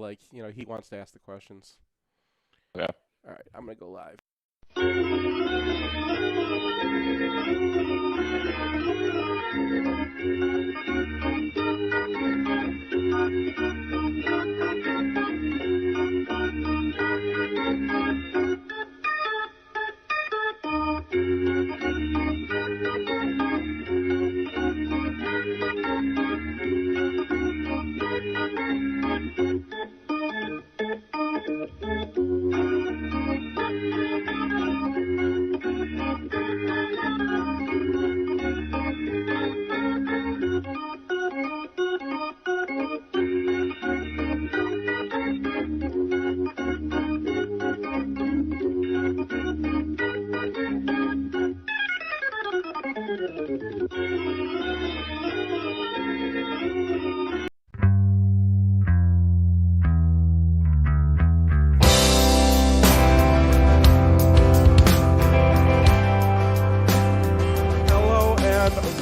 like, he wants to ask the questions. Okay. All right, I'm going to go live.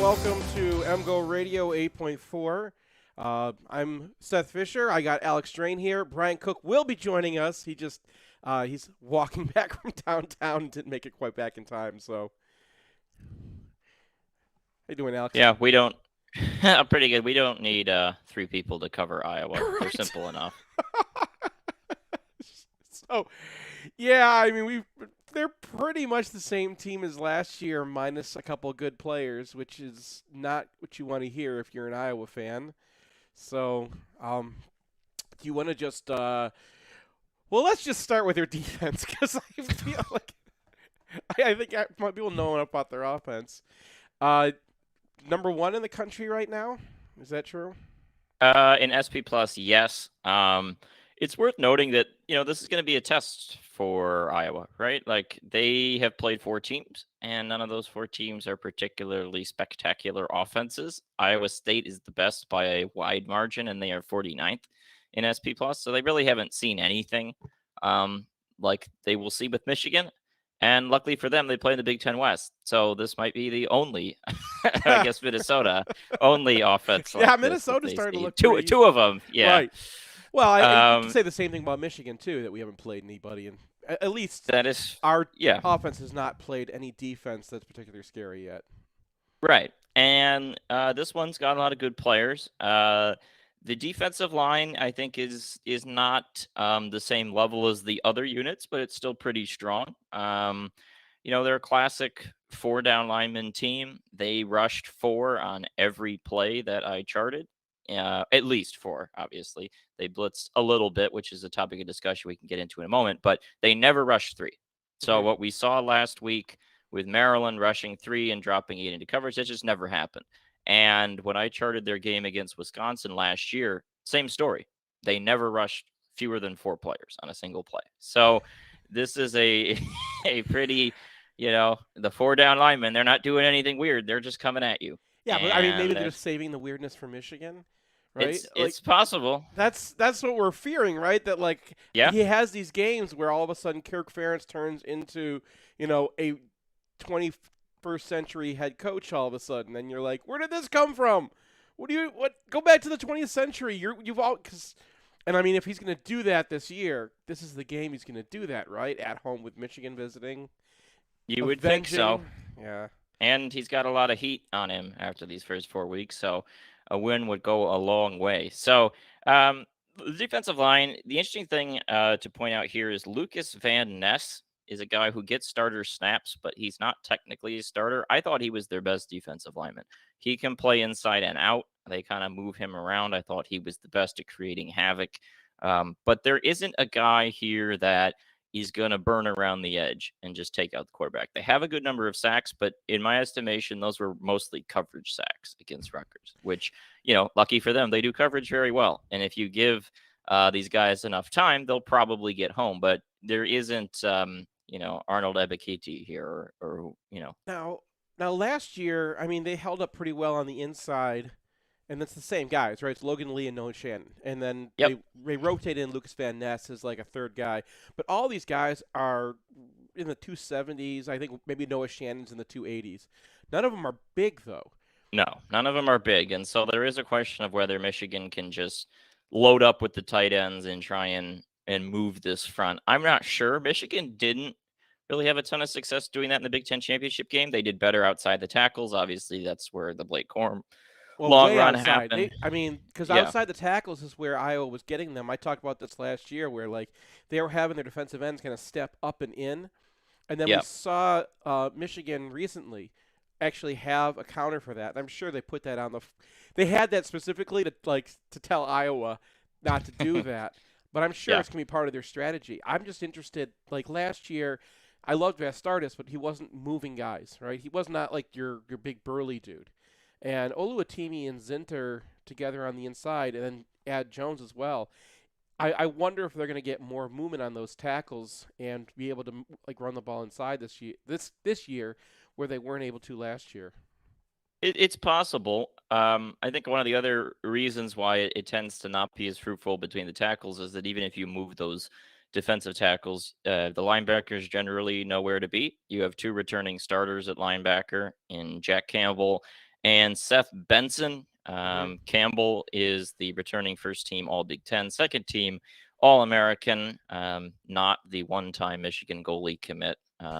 Welcome to MGoRadio 8.4. I'm Seth Fisher. I got Alex Drain here. Brian Cook will be joining us. He's walking back from downtown. Didn't make it quite back in time. So, how you doing, Alex? Yeah, we don't. I'm pretty good. We don't need 3 people to cover Iowa. Right. They're simple enough. So, yeah, I mean they're pretty much the same team as last year, minus a couple of good players, which is not what you want to hear if you're an Iowa fan. So, do you want to just well, let's just start with their defense, because I feel like I think people know enough about their offense. Number 1 in the country right now. Is that true? In SP Plus, yes. It's worth noting that, this is going to be a test for Iowa, right? Like, they have played 4 teams, and none of those 4 teams are particularly spectacular offenses. Iowa State is the best by a wide margin, and they are 49th in SP Plus, so they really haven't seen anything like they will see with Michigan. And luckily for them, they play in the Big Ten West. So this might be the only, I guess, Minnesota only offense. Yeah, like Minnesota's starting to look two of them. Yeah. Right. Well, you can say the same thing about Michigan, too, that we haven't played anybody. And at least that is our offense has not played any defense that's particularly scary yet. Right. And this one's got a lot of good players. The defensive line, I think, is not the same level as the other units, but it's still pretty strong. They're a classic 4-down lineman team. They rushed 4 on every play that I charted. At least 4, obviously. They blitzed a little bit, which is a topic of discussion we can get into in a moment, but they never rushed 3. So what we saw last week with Maryland rushing 3 and dropping 8 into coverage, that just never happened. And when I charted their game against Wisconsin last year, same story. They never rushed fewer than 4 players on a single play. So this is a pretty, the 4-down linemen, they're not doing anything weird. They're just coming at you. Yeah, but I mean, maybe they're just saving the weirdness for Michigan, right? It's possible. That's what we're fearing, right? That, like, he has these games where all of a sudden Kirk Ferentz turns into, a 21st century head coach all of a sudden, and you're like, where did this come from? Go back to the 20th century. And I mean, if he's going to do that this year, this is the game he's going to do that, right? At home with Michigan visiting. You would think so. Yeah. And he's got a lot of heat on him after these first 4 weeks, so a win would go a long way. So the defensive line, the interesting thing to point out here is Lucas Van Ness is a guy who gets starter snaps, but he's not technically a starter. I thought he was their best defensive lineman. He can play inside and out. They kind of move him around. I thought he was the best at creating havoc. But there isn't a guy here that is going to burn around the edge and just take out the quarterback. They have a good number of sacks, but in my estimation, those were mostly coverage sacks against Rutgers, which, lucky for them, they do coverage very well. And if you give these guys enough time, they'll probably get home. But there isn't, Arnold Ebiketie here or. Now, last year, I mean, they held up pretty well on the inside. And it's the same guys, right? It's Logan Lee and Noah Shannon. And then they rotate in Lucas Van Ness as like a third guy. But all these guys are in the 270s. I think maybe Noah Shannon's in the 280s. None of them are big, though. No, none of them are big. And so there is a question of whether Michigan can just load up with the tight ends and try and move this front. I'm not sure. Michigan didn't really have a ton of success doing that in the Big Ten championship game. They did better outside the tackles. Obviously, that's where the Blake Corum Well, long way run outside. happened. Because Yeah, outside the tackles is where Iowa was getting them. I talked about this last year, where like they were having their defensive ends kind of step up and in, and then we yeah. saw Michigan recently actually have a counter for that. And I'm sure they put that on they had that specifically to tell Iowa not to do that. But I'm sure Yeah. it's gonna be part of their strategy. I'm just interested. Like last year, I loved Vastardis, but he wasn't moving guys, right? He was not like your big burly dude. And Oluwatimi and Zinter together on the inside, and then add Jones as well. I wonder if they're going to get more movement on those tackles and be able to like run the ball inside this year, where they weren't able to last year. It's possible. I think one of the other reasons why it tends to not be as fruitful between the tackles is that even if you move those defensive tackles, the linebackers generally know where to be. You have two returning starters at linebacker in Jack Campbell and Seth Benson. Hmm. Campbell is the returning first team All Big Ten, second team All American, not the one-time Michigan goalie commit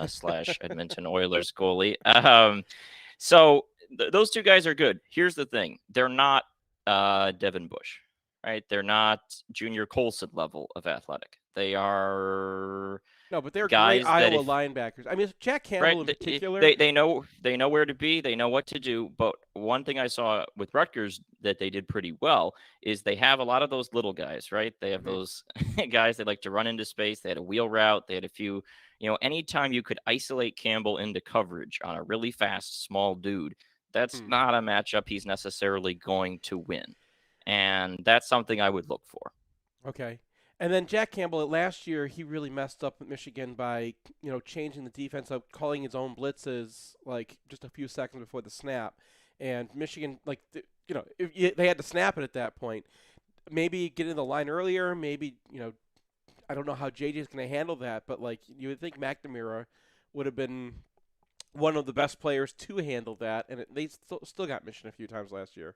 slash Edmonton Oilers goalie. So those two guys are good. Here's the thing: they're not Devin Bush, right? They're not Junior Colson level of athletic. They are No, but they're great guys that Iowa if linebackers. I mean, Jack right, Campbell in particular. they know where to be, they know what to do. But one thing I saw with Rutgers that they did pretty well is they have a lot of those little guys, right? They have Hmm. those guys that like to run into space. They had a wheel route. They had a few, anytime you could isolate Campbell into coverage on a really fast, small dude, that's Hmm. not a matchup he's necessarily going to win. And that's something I would look for. Okay. And then Jack Campbell last year, he really messed up with Michigan by changing the defense up, calling his own blitzes like just a few seconds before the snap, and Michigan if they had to snap it at that point. Maybe get in the line earlier. Maybe I don't know how JJ is going to handle that, but like you would think McNamara would have been one of the best players to handle that, and they still got Michigan a few times last year.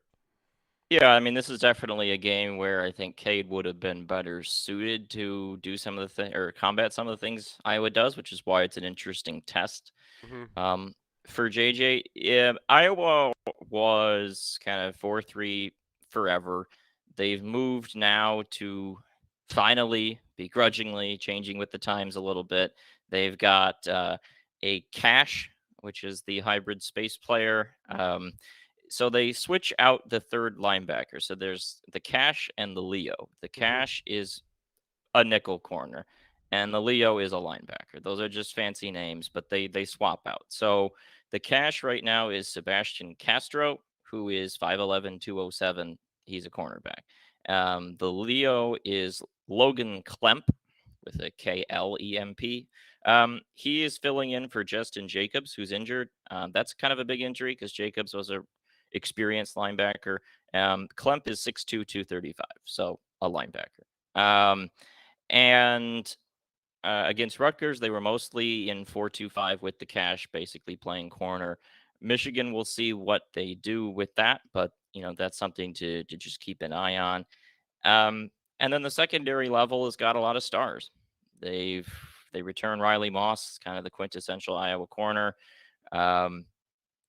Yeah, I mean, this is definitely a game where I think Cade would have been better suited to do some of the or combat some of the things Iowa does, which is why it's an interesting test. Hmm. Um, for JJ, yeah, Iowa was kind of 4-3 forever. They've moved now to finally, begrudgingly, changing with the times a little bit. They've got a Cash, which is the hybrid space player. So they switch out the third linebacker. So there's the Cash and the Leo. The Hmm. Cash is a nickel corner, and the Leo is a linebacker. Those are just fancy names, but they swap out. So the Cash right now is Sebastian Castro, who is 5'11", 207. He's a cornerback. The Leo is Logan Klemp with a Klemp. He is filling in for Justin Jacobs, who's injured. That's kind of a big injury because Jacobs was a experienced linebacker. Klemp is 6'2", 235, so a linebacker. And against Rutgers, they were mostly in 4-2-5 with the Cash, basically playing corner. Michigan, will see what they do with that, but that's something to just keep an eye on. And then the secondary level has got a lot of stars. They've they return Riley Moss, kind of the quintessential Iowa corner. Um,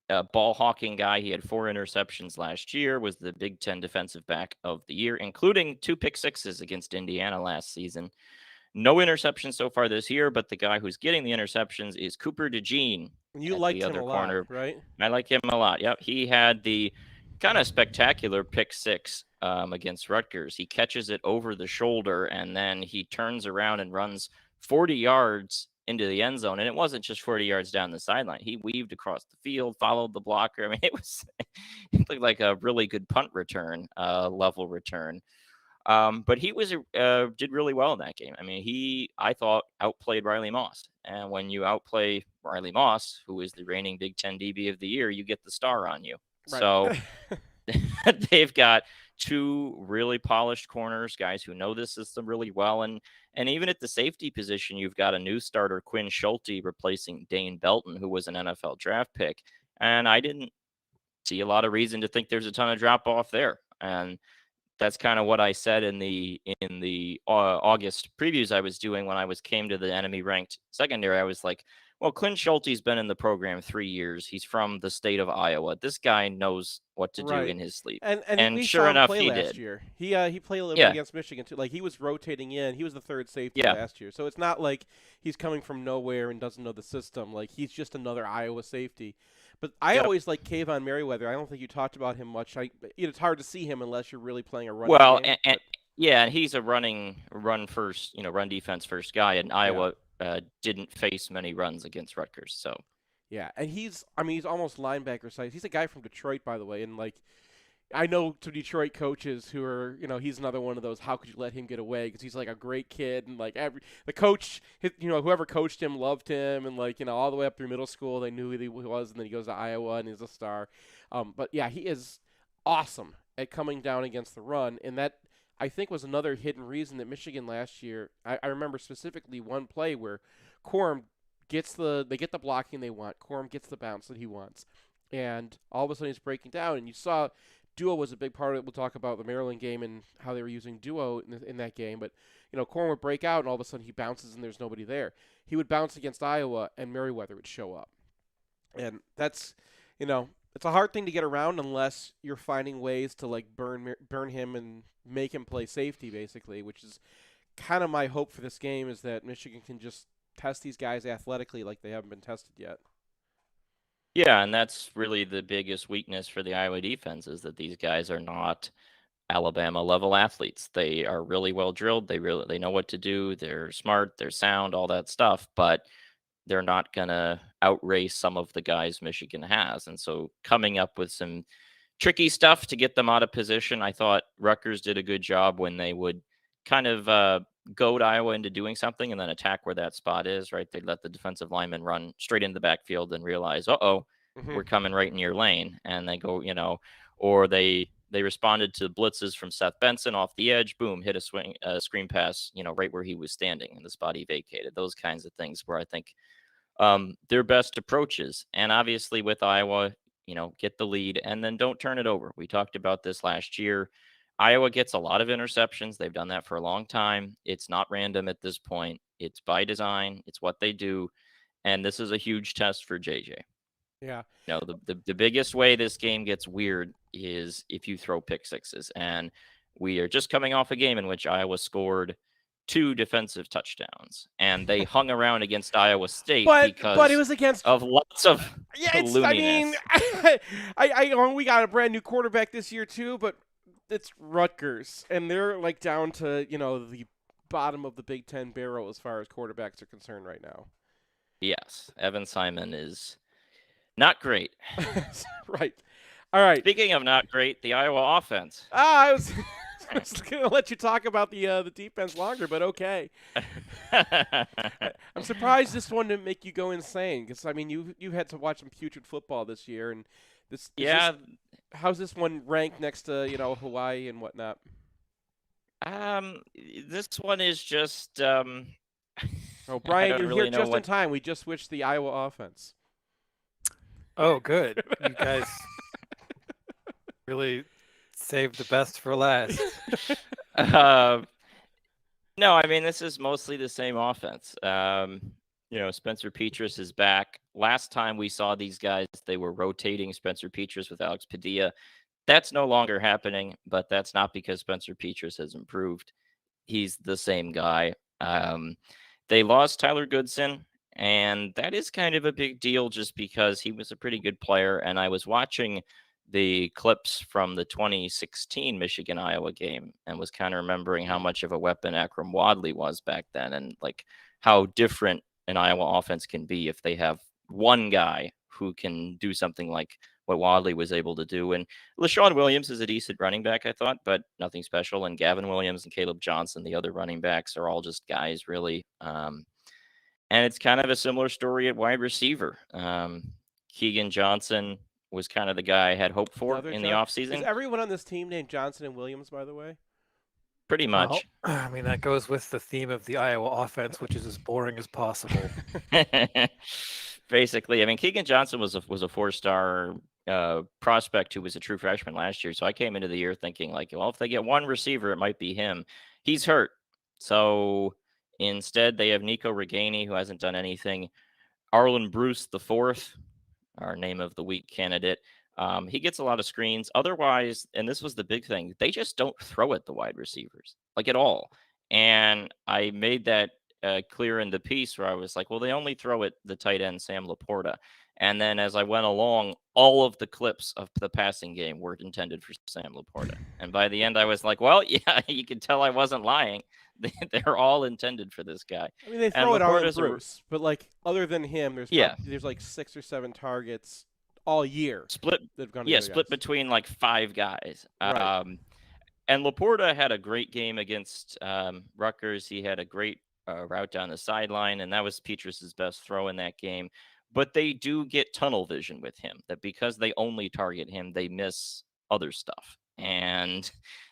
a ball hawking guy. He had 4 interceptions last year, was the Big Ten defensive back of the year, including 2 pick sixes against Indiana last season. No interceptions so far this year, but the guy who's getting the interceptions is Cooper DeJean And you at the liked him other a lot, corner. right? I like him a lot. Yep. He had the kind of spectacular pick six against Rutgers. He catches it over the shoulder and then he turns around and runs 40 yards into the end zone. And it wasn't just 40 yards down the sideline. He weaved across the field, followed the blocker. I mean, it looked like a really good punt return, level return. But he did really well in that game. I mean, I thought outplayed Riley Moss, and when you outplay Riley Moss, who is the reigning Big Ten DB of the year, you get the star on you. Right. So they've got two really polished corners, guys who know this system really well, and even at the safety position, you've got a new starter, Quinn Schulte, replacing Dane Belton, who was an NFL draft pick, and I didn't see a lot of reason to think there's a ton of drop off there. And that's kind of what I said in the August previews I was doing when I came to the enemy ranked secondary. I was like, well, Clint Schulte's been in the program 3 years. He's from the state of Iowa. This guy knows what to do Right. in his sleep. And And we sure saw him enough, play he last did. year. He played a little bit Yeah. against Michigan too. Like he was rotating in. He was the third safety Yeah. last year. So it's not like he's coming from nowhere and doesn't know the system. Like he's just another Iowa safety. But I Yep. always like Kayvon Merriweather. I don't think you talked about him much. It's hard to see him unless you're really playing a running Well, game. and yeah, and he's a run first, run defense first guy, and Iowa didn't face many runs against Rutgers, so. Yeah, and he's almost linebacker size. He's a guy from Detroit, by the way, and like I know some Detroit coaches who are, he's another one of those. How could you let him get away? Because he's like a great kid, and like the coach, whoever coached him loved him, and like all the way up through middle school, they knew who he was, and then he goes to Iowa and he's a star. But yeah, he is awesome at coming down against the run, and that I think was another hidden reason that Michigan last year. I remember specifically one play where Corum they get the blocking they want. Corum gets the bounce that he wants, and all of a sudden he's breaking down, and you saw. Duo was a big part of it. We'll talk about the Maryland game and how they were using Duo in that game. But, Corum would break out, and all of a sudden he bounces and there's nobody there. He would bounce against Iowa, and Merriweather would show up. And that's, it's a hard thing to get around unless you're finding ways to, like, burn him and make him play safety, basically, which is kind of my hope for this game is that Michigan can just test these guys athletically like they haven't been tested yet. Yeah, and that's really the biggest weakness for the Iowa defense is that these guys are not Alabama level athletes. They are really well drilled. They know what to do. They're smart, they're sound, all that stuff, but they're not going to outrace some of the guys Michigan has. And so coming up with some tricky stuff to get them out of position, I thought Rutgers did a good job when they would kind of goad Iowa into doing something and then attack where that spot is, right? They'd let the defensive lineman run straight into the backfield and realize, we're coming right in your lane. And they go, or they responded to blitzes from Seth Benson off the edge, boom, hit a screen pass, right where he was standing in the spot he vacated. Those kinds of things where I think their best approaches. And obviously with Iowa, get the lead and then don't turn it over. We talked about this last year. Iowa gets a lot of interceptions. They've done that for a long time. It's not random at this point. It's by design. It's what they do. And this is a huge test for JJ. Yeah. The biggest way this game gets weird is if you throw pick sixes. And we are just coming off a game in which Iowa scored 2 defensive touchdowns, and they hung around against Iowa State but it was against of lots of loneliness. We got a brand new quarterback this year too, but it's Rutgers, and they're like down to the bottom of the Big Ten barrel as far as quarterbacks are concerned right now. Yes, Evan Simon is not great. Right. All right. Speaking of not great, the Iowa offense. I was going to let you talk about the defense longer, but okay. I'm surprised this one didn't make you go insane because you've had to watch some putrid football this year, and how's this one ranked next to Hawaii and whatnot? This one is just. Oh, Brian, you're here just in time. We just switched the Iowa offense. Oh, good. You guys really saved the best for last. No, this is mostly the same offense. Spencer Petras is back. Last time we saw these guys, they were rotating Spencer Petras with Alex Padilla. That's no longer happening, but that's not because Spencer Petras has improved. He's the same guy. They lost Tyler Goodson, and that is kind of a big deal just because he was a pretty good player. And I was watching the clips from the 2016 Michigan-Iowa game and was kind of remembering how much of a weapon Akram Wadley was back then and like how different an Iowa offense can be if they have one guy who can do something like what Wadley was able to do. And LaShawn Williams is a decent running back, I thought, but nothing special. And Gavin Williams and Caleb Johnson, the other running backs, are all just guys really. And it's kind of a similar story at wide receiver. Keegan Johnson was kind of the guy I had hoped for in the offseason. Is everyone on this team named Johnson and Williams, by the way? Pretty much. Well, that goes with the theme of the Iowa offense, which is as boring as possible. Basically, Keegan Johnson was a 4-star prospect who was a true freshman last year. So I came into the year thinking like, well, if they get one receiver, it might be him. He's hurt. So instead, they have Nico Reganey, who hasn't done anything. Arlen Bruce the fourth, our name of the week candidate. He gets a lot of screens. Otherwise, and this was the big thing, they just don't throw at the wide receivers, like at all. And I made that clear in the piece where I was like, well, they only throw at the tight end, Sam Laporta. And then as I went along, all of the clips of the passing game were intended for Sam Laporta. And by the end, I was like, well, yeah, you can tell I wasn't lying. They're all intended for this guy. I mean, they throw it Arlen Bruce, but like other than him, there's like 6 or 7 targets all year. Split between like 5 guys. Right. And Laporta had a great game against Rutgers. He had a great route down the sideline, and that was Petrus's best throw in that game. But they do get tunnel vision with him, that because they only target him, they miss other stuff. And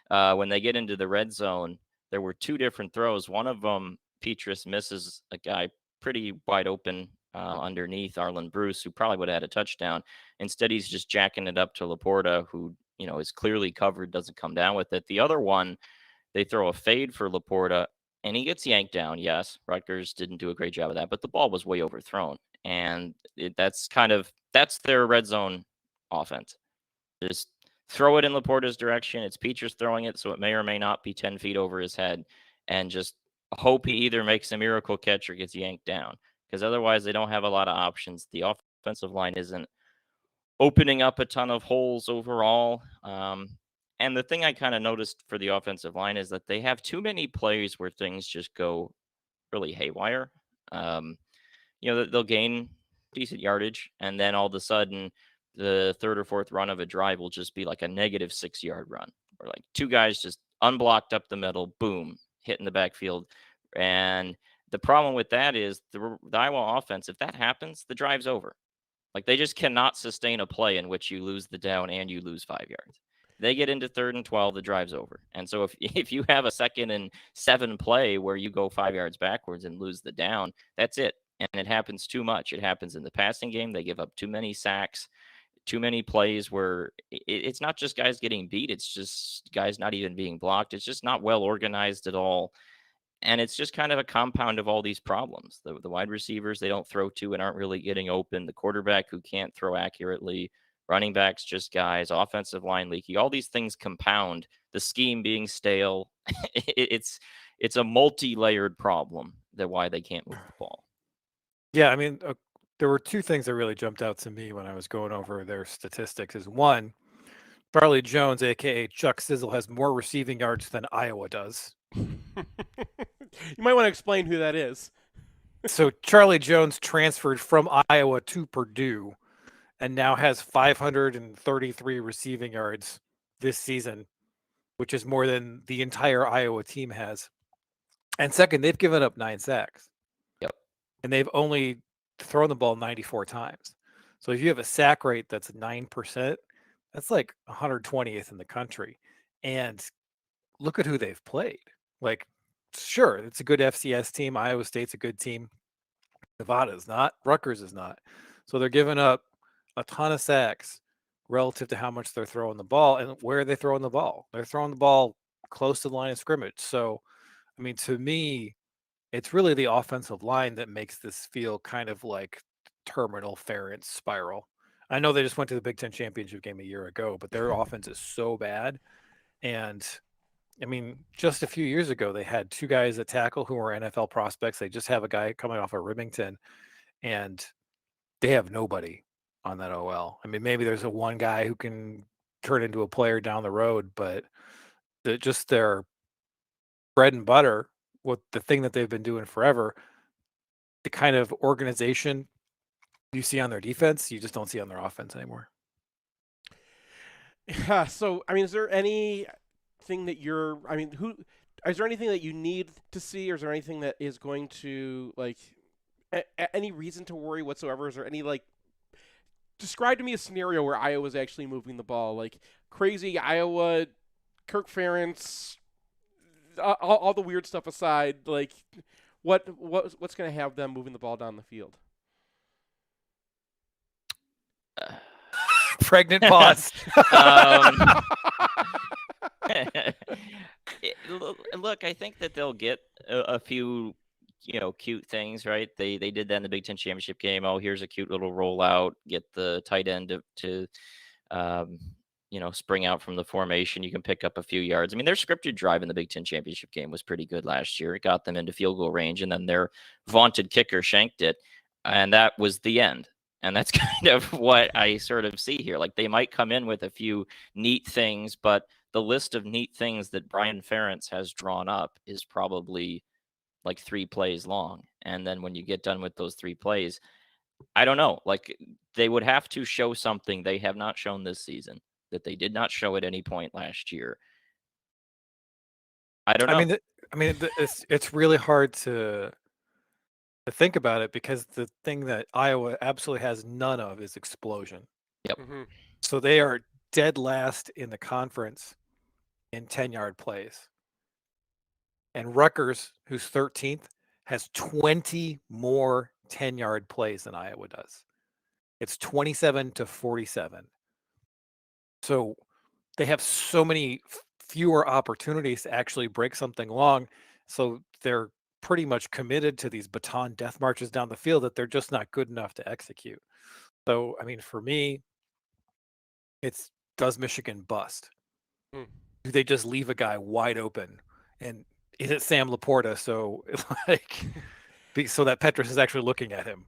when they get into the red zone, there were 2 different throws. One of them, Petrus misses a guy pretty wide open underneath Arlen Bruce, who probably would have had a touchdown. Instead, he's just jacking it up to Laporta, who is clearly covered, doesn't come down with it. The other one, they throw a fade for Laporta, and he gets yanked down. Yes, Rutgers didn't do a great job of that, but the ball was way overthrown. And that's their red zone offense. Just throw it in Laporta's direction. It's Petrus throwing it, so it may or may not be 10 feet over his head, and just hope he either makes a miracle catch or gets yanked down, because otherwise they don't have a lot of options. The offensive line isn't opening up a ton of holes overall. And the thing I kind of noticed for the offensive line is that they have too many plays where things just go really haywire. They'll gain decent yardage, and then all of a sudden, the third or fourth run of a drive will just be like a negative 6-yard run, or like 2 guys just unblocked up the middle, boom, hit in the backfield. And the problem with that is the Iowa offense, if that happens, the drive's over. Like, they just cannot sustain a play in which you lose the down and you lose 5 yards. They get into 3rd and 12, the drive's over. And so if you have a 2nd and 7 play where you go 5 yards backwards and lose the down, that's it. And it happens too much. It happens in the passing game. They give up too many sacks, too many plays where it's not just guys getting beat. It's just guys not even being blocked. It's just not well organized at all. And it's just kind of a compound of all these problems. The wide receivers they don't throw to and aren't really getting open. The quarterback who can't throw accurately. Running backs just guys. Offensive line leaky. All these things compound. The scheme being stale. It's a multi-layered problem that why they can't move the ball. Yeah, I mean, there were 2 things that really jumped out to me when I was going over their statistics. Is one, Charlie Jones, aka Chuck Sizzle, has more receiving yards than Iowa does. You might want to explain who that is. So Charlie Jones transferred from Iowa to Purdue and now has 533 receiving yards this season, which is more than the entire Iowa team has. And second, they've given up 9 sacks. Yep. And they've only thrown the ball 94 times. So if you have a sack rate that's 9%, that's like 120th in the country. And look at who they've played. Like, sure, it's a good FCS team. Iowa State's a good team. Nevada's not. Rutgers is not. So they're giving up a ton of sacks relative to how much they're throwing the ball. And where are they throwing the ball? They're throwing the ball close to the line of scrimmage. So, I mean, to me, it's really the offensive line that makes this feel kind of like terminal Ferentz spiral. I know they just went to the Big Ten championship game a year ago, but their offense is so bad. And I mean, just a few years ago, they had 2 guys at tackle who were NFL prospects. They just have a guy coming off of Remington, and they have nobody on that OL. I mean, maybe there's a one guy who can turn into a player down the road, but just their bread and butter, what the thing that they've been doing forever, the kind of organization you see on their defense, you just don't see on their offense anymore. Yeah, so, I mean, is there anything that is there anything that you need to see, or is there anything that is going to, like, any reason to worry whatsoever? Is there any, like, describe to me a scenario where Iowa's actually moving the ball, like crazy Iowa, Kirk Ferentz, all the weird stuff aside, like what's going to have them moving the ball down the field? Pregnant pause. Look, I think that they'll get a few, cute things, right? They did that in the Big Ten championship game. Oh, here's a cute little rollout. Get the tight end to spring out from the formation. You can pick up a few yards. I mean, their scripted drive in the Big Ten championship game was pretty good last year. It got them into field goal range, and then their vaunted kicker shanked it, and that was the end. And that's kind of what I sort of see here. Like, they might come in with a few neat things, but the list of neat things that Brian Ferentz has drawn up is probably like 3 plays long. And then when you get done with those 3 plays, I don't know. Like, they would have to show something they have not shown this season, that they did not show at any point last year. I don't know. It's really hard to think about it, because the thing that Iowa absolutely has none of is explosion. Yep. Mm-hmm. So they are dead last in the conference in 10-yard plays. And Rutgers, who's 13th, has 20 more 10-yard plays than Iowa does. It's 27-47. So they have so many fewer opportunities to actually break something long. So they're pretty much committed to these baton death marches down the field that they're just not good enough to execute. So, I mean, for me, it's, does Michigan bust? Do they just leave a guy wide open? And is it Sam Laporta? So so that Petrus is actually looking at him.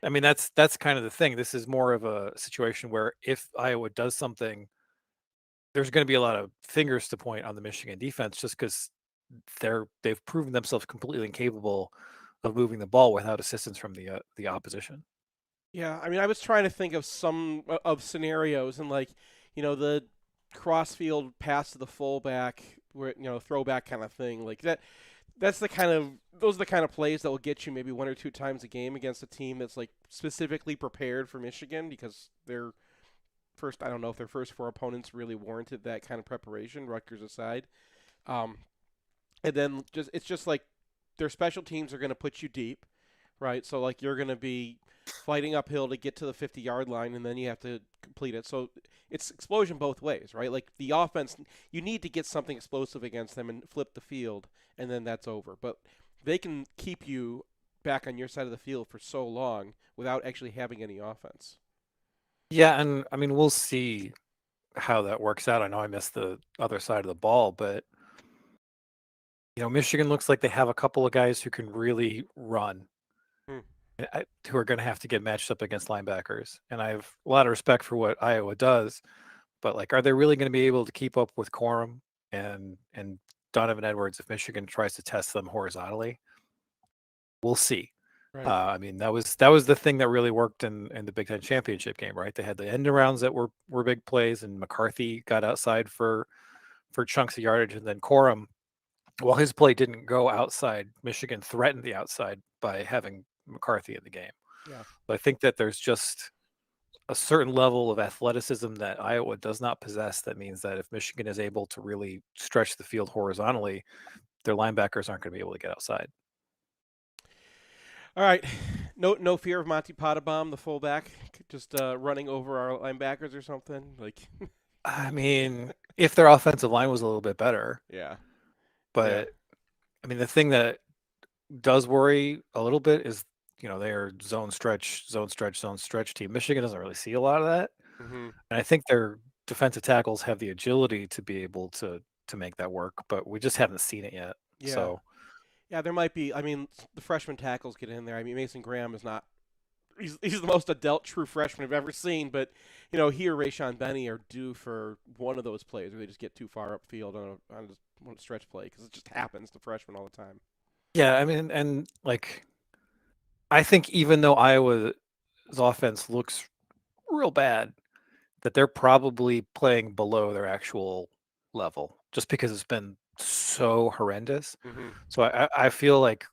I mean, that's kind of the thing. This is more of a situation where if Iowa does something, there's going to be a lot of fingers to point on the Michigan defense, just because they've proven themselves completely incapable of moving the ball without assistance from the opposition. Yeah, I mean, I was trying to think of some of scenarios, and the crossfield pass to the fullback, where throwback kind of thing, like that. Those are the kind of plays that will get you maybe 1 or 2 times a game against a team that's like specifically prepared for Michigan, because their first, I don't know if their first 4 opponents really warranted that kind of preparation, Rutgers aside. And then it's just like their special teams are going to put you deep, right? So like you're going to be fighting uphill to get to the 50-yard line, and then you have to complete it. So it's explosion both ways, right? Like the offense, you need to get something explosive against them and flip the field, and then that's over. But they can keep you back on your side of the field for so long without actually having any offense. Yeah, and I mean, we'll see how that works out. I know I missed the other side of the ball, but Michigan looks like they have a couple of guys who can really run, who are going to have to get matched up against linebackers. And I have a lot of respect for what Iowa does, but like, are they really going to be able to keep up with Corum and Donovan Edwards if Michigan tries to test them horizontally? We'll see. Right. I mean, that was the thing that really worked in the Big Ten championship game, right? They had the end arounds that were big plays, and McCarthy got outside for chunks of yardage, and then Corum, while his play didn't go outside, Michigan threatened the outside by having McCarthy in the game. Yeah. But I think that there's just a certain level of athleticism that Iowa does not possess. That means that if Michigan is able to really stretch the field horizontally, their linebackers aren't going to be able to get outside. All right. No fear of Monty Pottebaum, the fullback, just running over our linebackers or something? Like, I mean, if their offensive line was a little bit better. Yeah. But, Yeah. I mean, the thing that does worry a little bit is, they are zone stretch team. Michigan doesn't really see a lot of that. Mm-hmm. And I think their defensive tackles have the agility to be able to make that work, but we just haven't seen it yet. Yeah. So, yeah, there might be. I mean, the freshman tackles get in there. I mean, Mason Graham is not. He's the most adult true freshman I've ever seen, but he or Rayshon Benny are due for one of those plays where they just get too far upfield on a stretch play, because it just happens to freshmen all the time. Yeah, I mean, and like, I think even though Iowa's offense looks real bad, that they're probably playing below their actual level, just because it's been so horrendous. Mm-hmm. So I feel like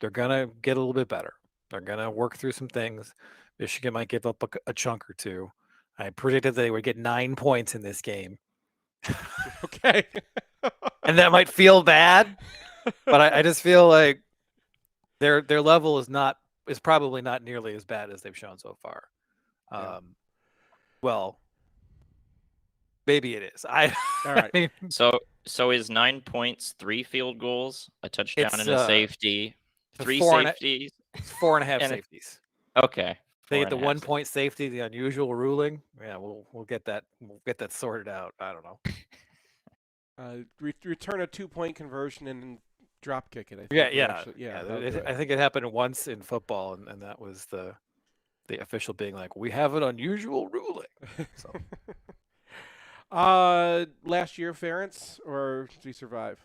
they're gonna get a little bit better. They're gonna work through some things. Michigan might give up a chunk or two. I predicted they would get 9 points in this game. Okay. And that might feel bad, but I just feel like their level is probably not nearly as bad as they've shown so far. Yeah. Well, maybe it is. All right. I mean, So is 9 points 3 field goals, a touchdown It's, and a safety, it's 3 4 and a- safeties? it's 4.5 And safeties. Okay. They get the 4.5 1 point safety, the unusual ruling. Yeah, we'll get that. We'll get that sorted out. I don't know. Return a 2-point conversion and drop kick it. I think. Yeah. That'll do I it. think it happened once in football, and that was the official being like, "We have an unusual ruling." So Last year, Ferentz, or did he survive?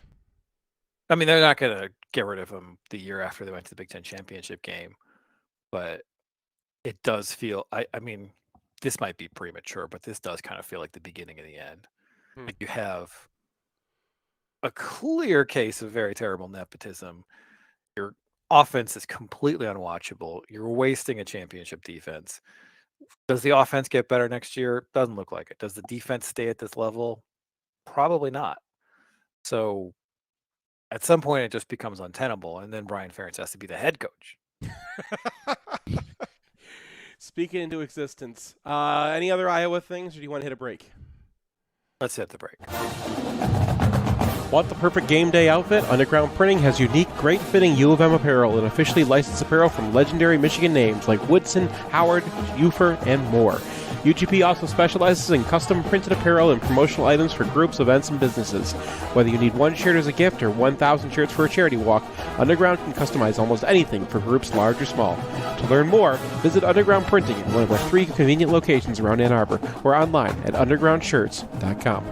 I mean, they're not going to get rid of him the year after they went to the Big Ten championship game, but it does feel. I mean, this might be premature, but this does kind of feel like the beginning of the end. Like you have a clear case of very terrible nepotism. Your offense is completely unwatchable. You're wasting a championship defense. Does the offense get better next year? Doesn't look like it. Does the defense stay at this level? Probably not. So at some point, it just becomes untenable, and then Brian Ferentz has to be the head coach. Speaking into existence. Any other Iowa things, or do you want to hit a break? Let's hit the break. Want the perfect game day outfit? Underground Printing has unique, great-fitting U of M apparel and officially licensed apparel from legendary Michigan names like Woodson, Howard, Ufer, and more. UGP also specializes in custom printed apparel and promotional items for groups, events, and businesses. Whether you need one shirt as a gift or 1,000 shirts for a charity walk, Underground can customize almost anything for groups large or small. To learn more, visit Underground Printing in one of our 3 convenient locations around Ann Arbor or online at undergroundshirts.com.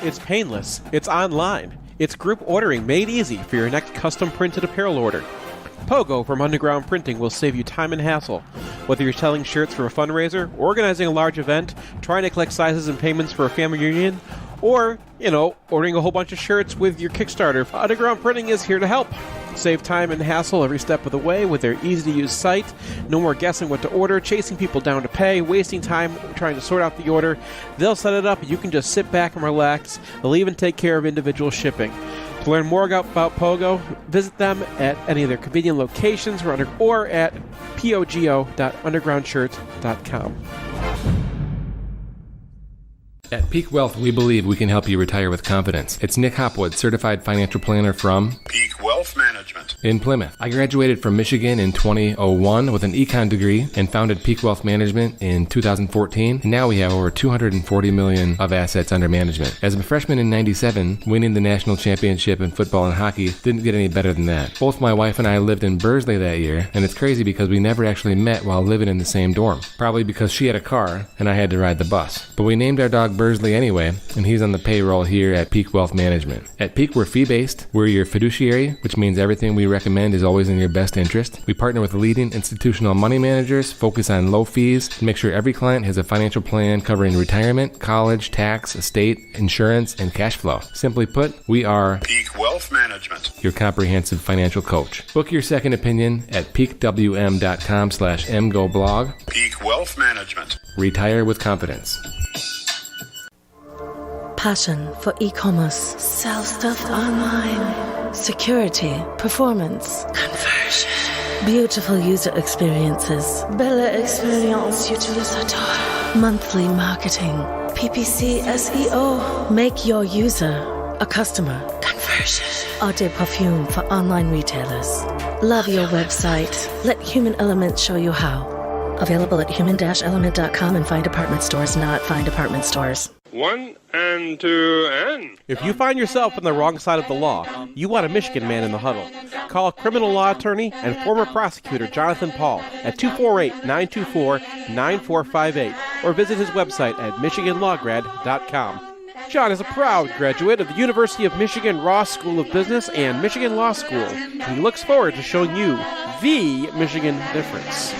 It's painless. It's online. It's group ordering made easy for your next custom printed apparel order. Pogo from Underground Printing will save you time and hassle. Whether you're selling shirts for a fundraiser, organizing a large event, trying to collect sizes and payments for a family reunion, or, ordering a whole bunch of shirts with your Kickstarter, Underground Printing is here to help. Save time and hassle every step of the way with their easy-to-use site. No more guessing what to order, chasing people down to pay, wasting time trying to sort out the order. They'll set it up, and you can just sit back and relax. They'll even take care of individual shipping. To learn more about Pogo, visit them at any of their convenient locations or at pogo.undergroundshirts.com. At Peak Wealth, we believe we can help you retire with confidence. It's Nick Hopwood, certified financial planner from Peak Wealth Management in Plymouth. I graduated from Michigan in 2001 with an econ degree and founded Peak Wealth Management in 2014. And now we have over $240 million of assets under management. As a freshman in 97, winning the national championship in football and hockey didn't get any better than that. Both my wife and I lived in Bursley that year, and it's crazy because we never actually met while living in the same dorm. Probably because she had a car and I had to ride the bus. But we named our dog Bursley anyway, and he's on the payroll here at Peak Wealth Management. At Peak, we're fee-based. We're your fiduciary, which means everything we recommend is always in your best interest. We partner with leading institutional money managers, focus on low fees, and make sure every client has a financial plan covering retirement, college, tax, estate, insurance, and cash flow. Simply put, we are Peak Wealth Management, your comprehensive financial coach. Book your second opinion at peakwm.com/mgoblog. Peak Wealth Management. Retire with confidence. Passion for e-commerce. Sell stuff online. Security. Performance. Conversion. Beautiful user experiences. Belle experience utilisateur. Monthly marketing. PPC SEO. Make your user a customer. Conversion. Eau de parfum for online retailers. Love your website. Let Human Element show you how. Available at human-element.com and fine department stores, not fine department stores. 1 and 2 and... If you find yourself on the wrong side of the law, you want a Michigan man in the huddle. Call criminal law attorney and former prosecutor Jonathan Paul at 248-924-9458 or visit his website at michiganlawgrad.com. John is a proud graduate of the University of Michigan Ross School of Business and Michigan Law School, and he looks forward to showing you the Michigan difference.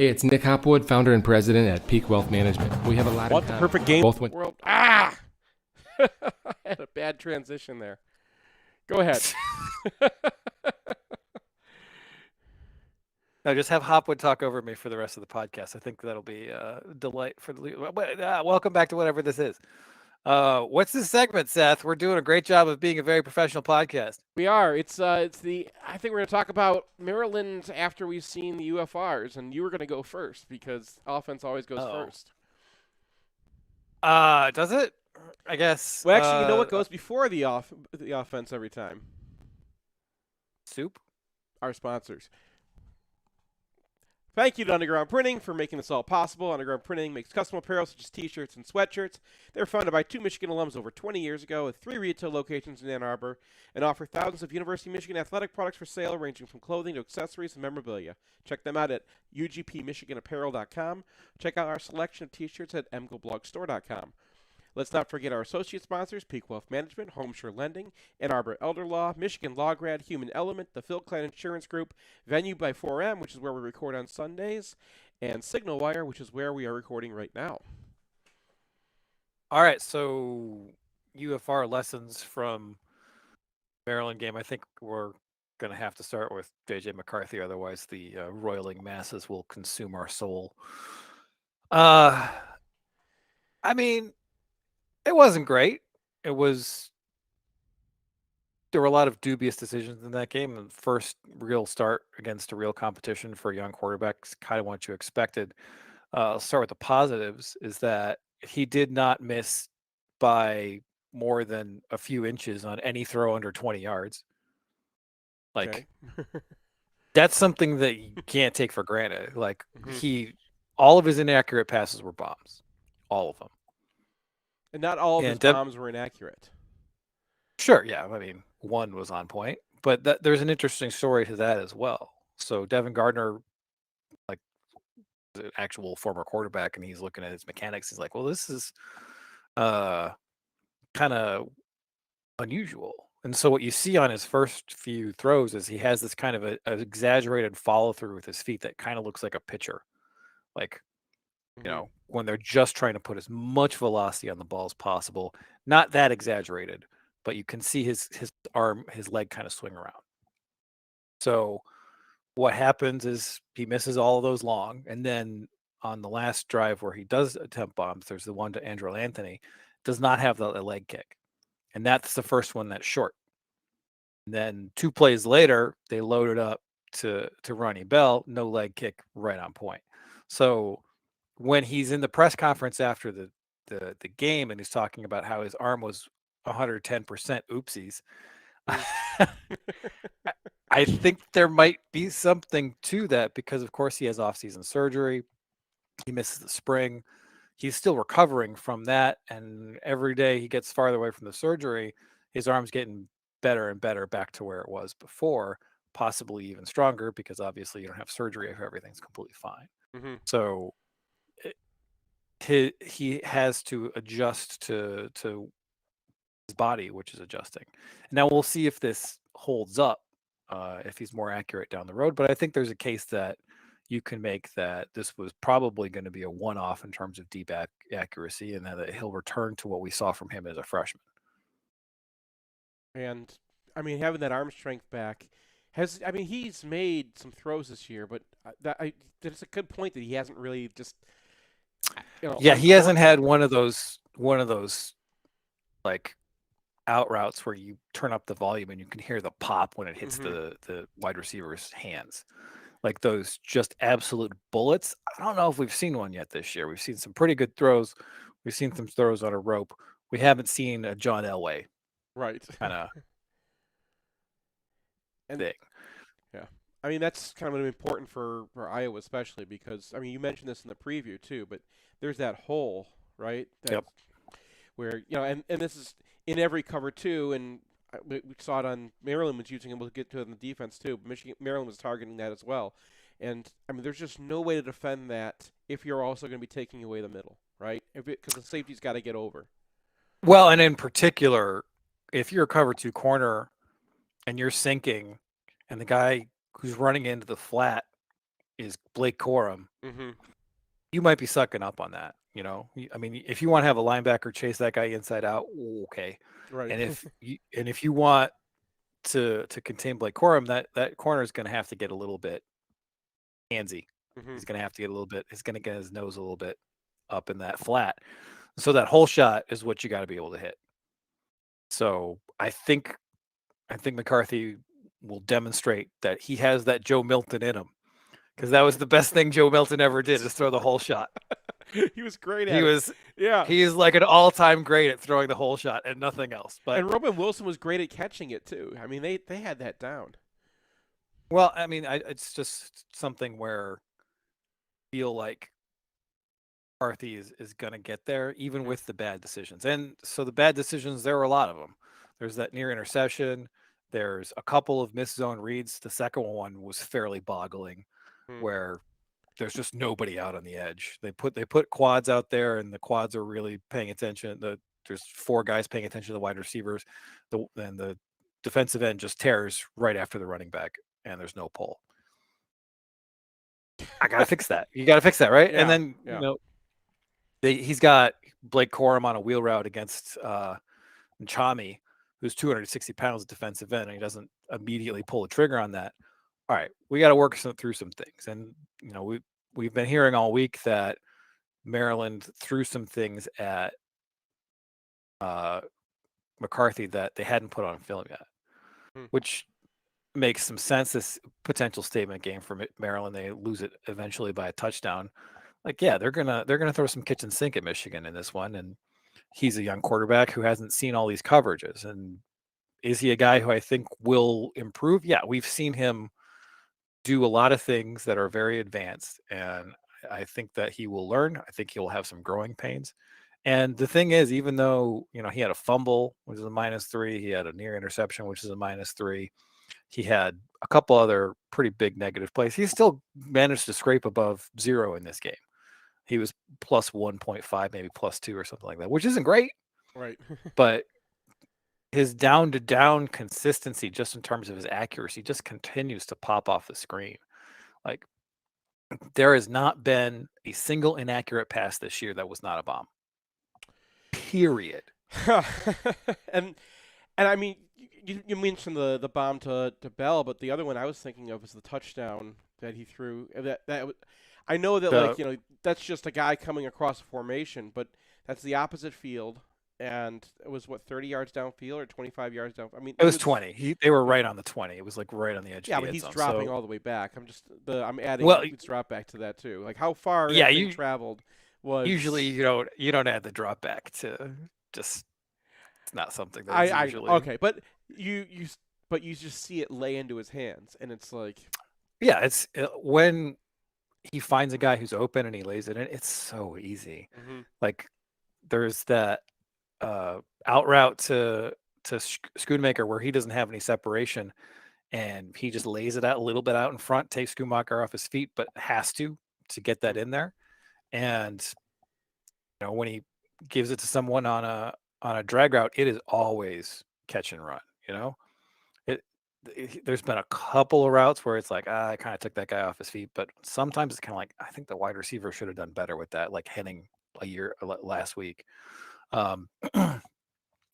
Hey, it's Nick Hopwood, founder and president at Peak Wealth Management. We have a lot Want of the time. perfect game? Both went. World. I had a bad transition there. Go ahead. No, just have Hopwood talk over me for the rest of the podcast. I think that'll be a delight for the. Welcome back to whatever this is. What's this segment, Seth? We're doing a great job of being a very professional podcast. We are. It's the. I think we're going to talk about Maryland after we've seen the UFRs, and you were going to go first because offense always goes first. Does it? I guess. Well, actually, you know what goes before the offense every time? Soup. Our sponsors. Thank you to Underground Printing for making this all possible. Underground Printing makes custom apparel such as t-shirts and sweatshirts. They were founded by 2 Michigan alums over 20 years ago with 3 retail locations in Ann Arbor and offer thousands of University of Michigan athletic products for sale ranging from clothing to accessories and memorabilia. Check them out at ugpmichiganapparel.com. Check out our selection of t-shirts at mgoblogstore.com. Let's not forget our associate sponsors, Peak Wealth Management, Homeshore Lending, Ann Arbor Elder Law, Michigan Law Grad, Human Element, the Phil Klein Insurance Group, Venue by 4M, which is where we record on Sundays, and SignalWire, which is where we are recording right now. All right, so UFR lessons from Maryland game. I think we're going to have to start with J.J. McCarthy, otherwise the roiling masses will consume our soul. I mean, it wasn't great. There were a lot of dubious decisions in that game. The first real start against a real competition for a young quarterback is kind of what you expected. I'll start with the positives, is that he did not miss by more than a few inches on any throw under 20 yards. Like, that's something that you can't take for granted. Like, all of his inaccurate passes were bombs. All of them. And not all of his bombs were inaccurate. Sure, yeah. I mean, one was on point. But there's an interesting story to that as well. So Devin Gardner, like, an actual former quarterback, and he's looking at his mechanics. He's like, well, this is kind of unusual. And so what you see on his first few throws is he has this kind of an exaggerated follow through with his feet that kind of looks like a pitcher. Like, you know, when they're just trying to put as much velocity on the ball as possible. Not that exaggerated, but you can see his arm, his leg kind of swing around. So what happens is he misses all of those long. And then on the last drive where he does attempt bombs, there's the one to Andrew Anthony, does not have the leg kick. And that's the first one that's short. And then 2 plays later, they loaded up to Ronnie Bell, no leg kick, right on point. So when he's in the press conference after the game and he's talking about how his arm was 110% oopsies, I think there might be something to that because, of course, he has off-season surgery. He misses the spring. He's still recovering from that, and every day he gets farther away from the surgery, his arm's getting better and better back to where it was before, possibly even stronger because obviously you don't have surgery if everything's completely fine. So he has to adjust to his body, which is adjusting. Now we'll see if this holds up, if he's more accurate down the road. But I think there's a case that you can make that this was probably going to be a one-off in terms of deep accuracy, and that he'll return to what we saw from him as a freshman. And I mean, having that arm strength back he's made some throws this year, but that's a good point that he hasn't really just. Yeah, he hasn't had one of those like out routes where you turn up the volume and you can hear the pop when it hits the wide receiver's hands. Like those just absolute bullets. I don't know if we've seen one yet this year. We've seen some pretty good throws. We've seen some throws on a rope. We haven't seen a John Elway kind of thing. Yeah. I mean, that's kind of important for Iowa especially because, I mean, you mentioned this in the preview too, but there's that hole, right? Where, and this is in every cover too, and we saw it on Maryland was using it. We'll get to it in the defense too. But Maryland was targeting that as well. And, I mean, there's just no way to defend that if you're also going to be taking away the middle, right? Because the safety's got to get over. Well, and in particular, if you're a cover 2 corner and you're sinking and the guy who's running into the flat, is Blake Corum, Mm-hmm. you might be sucking up on that. I mean, if you want to have a linebacker chase that guy inside out, okay. Right. And if you want to contain Blake Corum, that corner is going to have to get a little bit handsy. Mm-hmm. He's going to have to get a little bit. He's going to get his nose a little bit up in that flat. So that whole shot is what you got to be able to hit. So I think McCarthy will demonstrate that he has that Joe Milton in him, because that was the best thing Joe Milton ever did, is throw the whole shot. He was great at He it. was Yeah. He's like an all-time great at throwing the whole shot and nothing else. But And Robin Wilson was great at catching it too. I mean, they had that down. well, I mean, it's just something where I feel like McCarthy is going to get there, even with the bad decisions. And so the bad decisions, there were a lot of them. There's that near interception. There's a couple of missed zone reads. The second one was fairly boggling, where there's just nobody out on the edge. They put quads out there, and the quads are really paying attention. There's 4 guys paying attention to the wide receivers. Then the defensive end just tears right after the running back, and there's no pull. I gotta fix that. You gotta fix that, right? Yeah, And then yeah. he's got Blake Corum on a wheel route against Nchami, who's 260 pounds at defensive end, and he doesn't immediately pull the trigger on that. All right, we got to work through some things. And we've been hearing all week that Maryland threw some things at McCarthy that they hadn't put on film yet, which makes some sense. This potential statement game for Maryland, they lose it eventually by a touchdown. Like, yeah, they're gonna throw some kitchen sink at Michigan in this one, and he's a young quarterback who hasn't seen all these coverages. And is he a guy who I think will improve? Yeah, we've seen him do a lot of things that are very advanced, and I think that he will learn. I think he'll have some growing pains. And the thing is, even though he had a fumble, which is a -3, he had a near interception, which is a -3, he had a couple other pretty big negative plays, he still managed to scrape above 0 in this game. He was plus 1.5, maybe plus 2 or something like that, which isn't great. Right. But his down-to-down consistency, just in terms of his accuracy, just continues to pop off the screen. Like, there has not been a single inaccurate pass this year that was not a bomb. Period. and I mean, you mentioned the bomb to Bell, but the other one I was thinking of is the touchdown that he threw. I know that that's just a guy coming across a formation, but that's the opposite field. And it was 30 yards downfield or 25 yards down. I mean, it was 20. They were right on the 20. It was like right on the edge. Yeah, of but the he's end zone, dropping so. all the way back. I'm adding Boots drop back to that too. Like how far that thing traveled was. Usually you don't add the drop back to just. It's not something that's usually. Okay, but you just see it lay into his hands, and it's like. Yeah, it's when he finds a guy who's open and he lays it in. It's so easy. Mm-hmm. Like there's that. Out route to Schoonmaker where he doesn't have any separation, and he just lays it out a little bit out in front, takes Schoonmaker off his feet, but has to get that in there. And when he gives it to someone on a drag route, it is always catch and run. There's been a couple of routes where it's like I kind of took that guy off his feet, but sometimes it's kind of like I think the wide receiver should have done better with that, like Henning last week.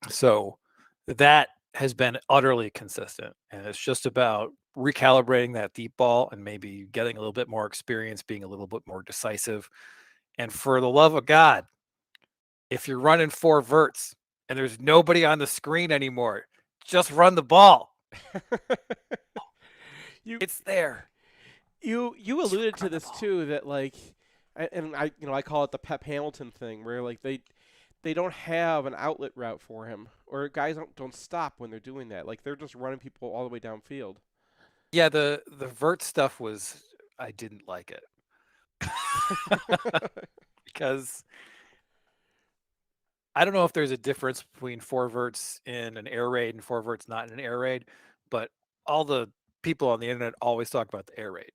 So that has been utterly consistent, and it's just about recalibrating that deep ball and maybe getting a little bit more experience, being a little bit more decisive. And for the love of God, if you're running 4 verts and there's nobody on the screen anymore, just run the ball. It's there. You alluded to this too, that like, and I call it the Pep Hamilton thing, where like they don't have an outlet route for him, or guys don't stop when they're doing that. Like they're just running people all the way downfield. Yeah, the vert stuff I didn't like it. Because I don't know if there's a difference between 4 verts in an air raid and 4 verts not in an air raid, but all the people on the internet always talk about the air raid.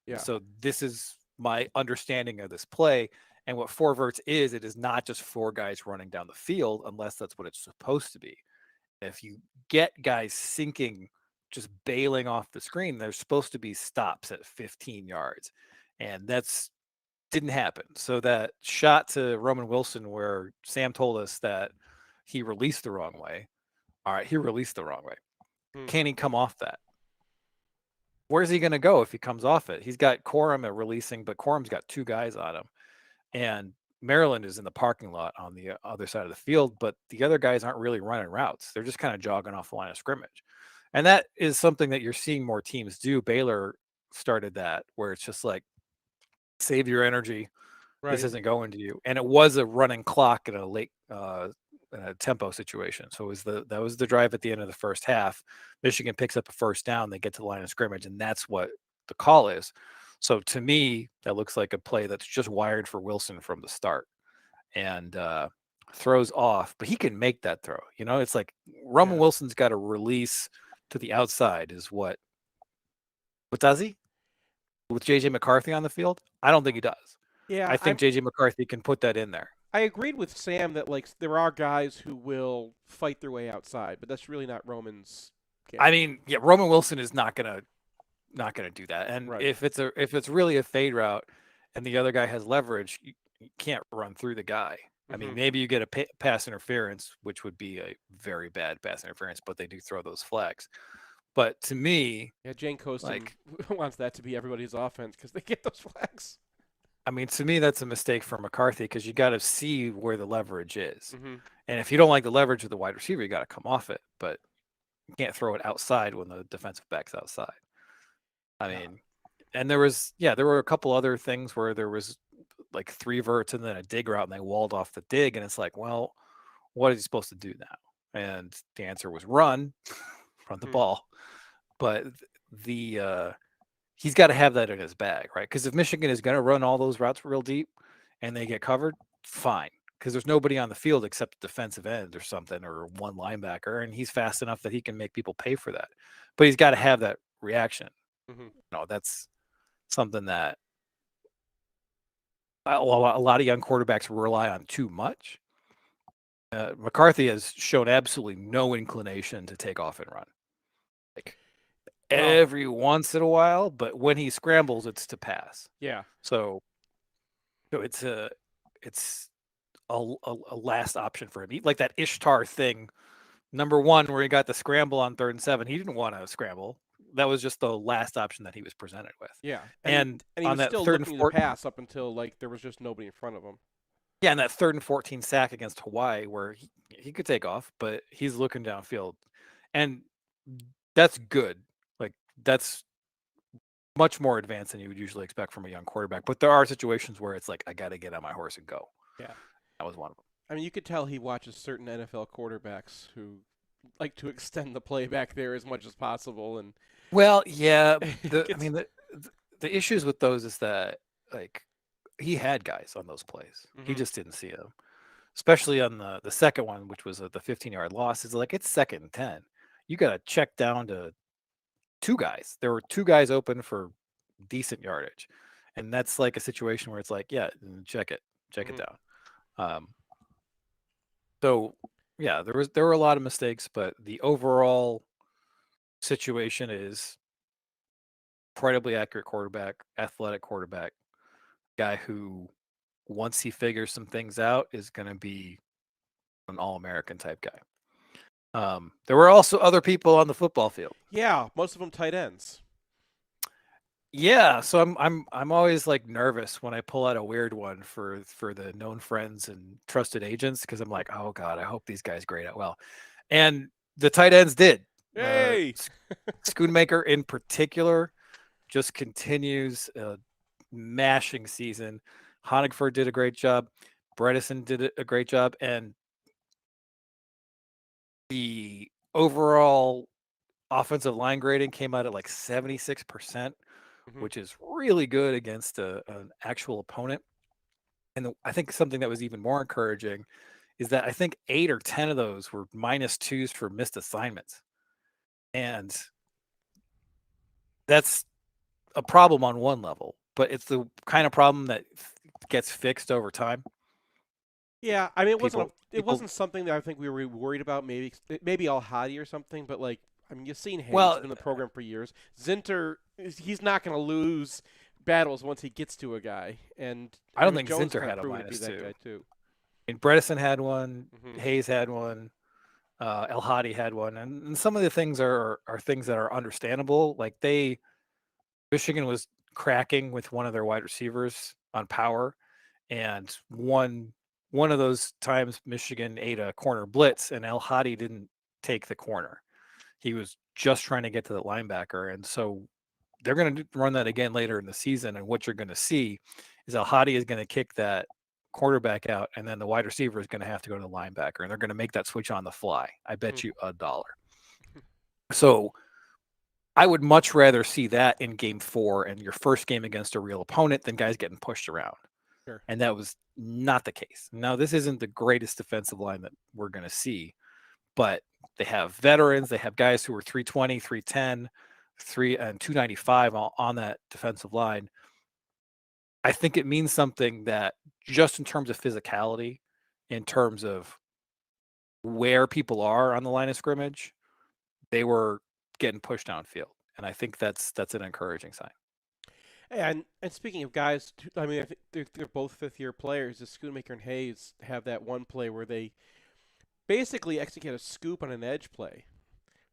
Yeah. So this is my understanding of this play. And what 4 verts is, it is not just 4 guys running down the field, unless that's what it's supposed to be. If you get guys sinking, just bailing off the screen, there's supposed to be stops at 15 yards. and that's didn't happen. So that shot to Roman Wilson where Sam told us that he released the wrong way. All right, he released the wrong way. Can he come off that? Where's he going to go if he comes off it? He's got Corum at releasing, but Corum's got 2 guys on him. And Maryland is in the parking lot on the other side of the field, but the other guys aren't really running routes. They're just kind of jogging off the line of scrimmage. And that is something that you're seeing more teams do. Baylor started that, where it's just like, save your energy. Right. This isn't going to you. And it was a running clock in a late in a tempo situation. So that was the drive at the end of the first half. Michigan picks up a first down. They get to the line of scrimmage, and that's what the call is. So to me, that looks like a play that's just wired for Wilson from the start, and throws off. But he can make that throw. You know, it's like Roman Wilson's got a release to the outside. Is what does he? With JJ McCarthy on the field? I don't think he does. Yeah, I think JJ McCarthy can put that in there. I agreed with Sam that like there are guys who will fight their way outside, but that's really not Roman's game. I mean, yeah, Roman Wilson is not gonna do that. And if it's really a fade route and the other guy has leverage, you can't run through the guy. I mean, maybe you get a pass interference, which would be a very bad pass interference, but they do throw those flags. But to me, Jane Coaston wants that to be everybody's offense because they get those flags. I mean, to me, that's a mistake for McCarthy because you got to see where the leverage is. And if you don't like the leverage of the wide receiver, you got to come off it. But you can't throw it outside when the defensive back's outside. I mean, and there were a couple other things where there was like 3 verts and then a dig route, and they walled off the dig. And it's like, well, what is he supposed to do now? And the answer was run the ball. But he's got to have that in his bag, right? Because if Michigan is going to run all those routes real deep and they get covered, fine. Because there's nobody on the field except the defensive end or something, or one linebacker, and he's fast enough that he can make people pay for that. But he's got to have that reaction. That's something that a lot of young quarterbacks rely on too much. McCarthy has shown absolutely no inclination to take off and run. Like every once in a while, but when he scrambles, it's to pass. Yeah. So it's a last option for him. Like that Ishtar thing, number 1, where he got the scramble on 3rd and 7. He didn't want to scramble. That was just the last option that he was presented with. Yeah. And he on was that still 3rd looking and to 14 pass up until like there was just nobody in front of him. Yeah, and that 3rd and 14 sack against Hawaii where he could take off, but he's looking downfield. And that's good. Like that's much more advanced than you would usually expect from a young quarterback. But there are situations where it's like, I got to get on my horse and go. Yeah. That was one of them. I mean, you could tell he watches certain NFL quarterbacks who like to extend the play back there as much as possible. And well, yeah, the issues with those is that like he had guys on those plays. He just didn't see them, especially on the second one, which was the 15-yard loss. It's like it's 2nd and 10. You got to check down to 2 guys. There were 2 guys open for decent yardage, and that's like a situation where it's like, yeah, check it down. So yeah, there were a lot of mistakes, but the overall situation is incredibly accurate quarterback, athletic quarterback, guy who once he figures some things out is going to be an All-American type guy. There were also other people on the football field. Yeah, most of them tight ends. Yeah, so I'm always like nervous when I pull out a weird one for the known friends and trusted agents because I'm like, oh god, I hope these guys grade out well, and the tight ends did. Hey, Schoonmaker in particular just continues a mashing season. Honigford did a great job. Bredesen did a great job, and the overall offensive line grading came out at like 76%. Which is really good against an actual opponent. And I think something that was even more encouraging is that I think 8 or 10 of those were -2s for missed assignments. And that's a problem on one level, but it's the kind of problem that gets fixed over time. Yeah, I mean, it wasn't something that I think we were worried about. Maybe Al-Hadi or something, but like, I mean, you've seen Hayes in the program for years. Zinter, he's not going to lose battles once he gets to a guy. And I don't Aaron think Jones Zinter kinda had a proven to be that -2. guy too. And Bredesen had one, Mhm. Hayes had one, El Hadi had one, and some of the things are things that are understandable. Like Michigan was cracking with one of their wide receivers on power, and one of those times Michigan ate a corner blitz, and El Hadi didn't take the corner. He was just trying to get to the linebacker, and so they're going to run that again later in the season. And what you're going to see is El Hadi is going to kick that quarterback out, and then the wide receiver is going to have to go to the linebacker, and they're going to make that switch on the fly. I bet you $1. So I would much rather see that in game 4 and your first game against a real opponent than guys getting pushed around. Sure. And that was not the case. Now, this isn't the greatest defensive line that we're going to see, but they have veterans. They have guys who are 320, 310, 295 on that defensive line. I think it means something that just in terms of physicality, in terms of where people are on the line of scrimmage, they were getting pushed downfield. And I think that's an encouraging sign. And speaking of guys, I mean, I think they're both 5th-year players. The Schoonmaker and Hayes have that one play where they basically execute a scoop on an edge play,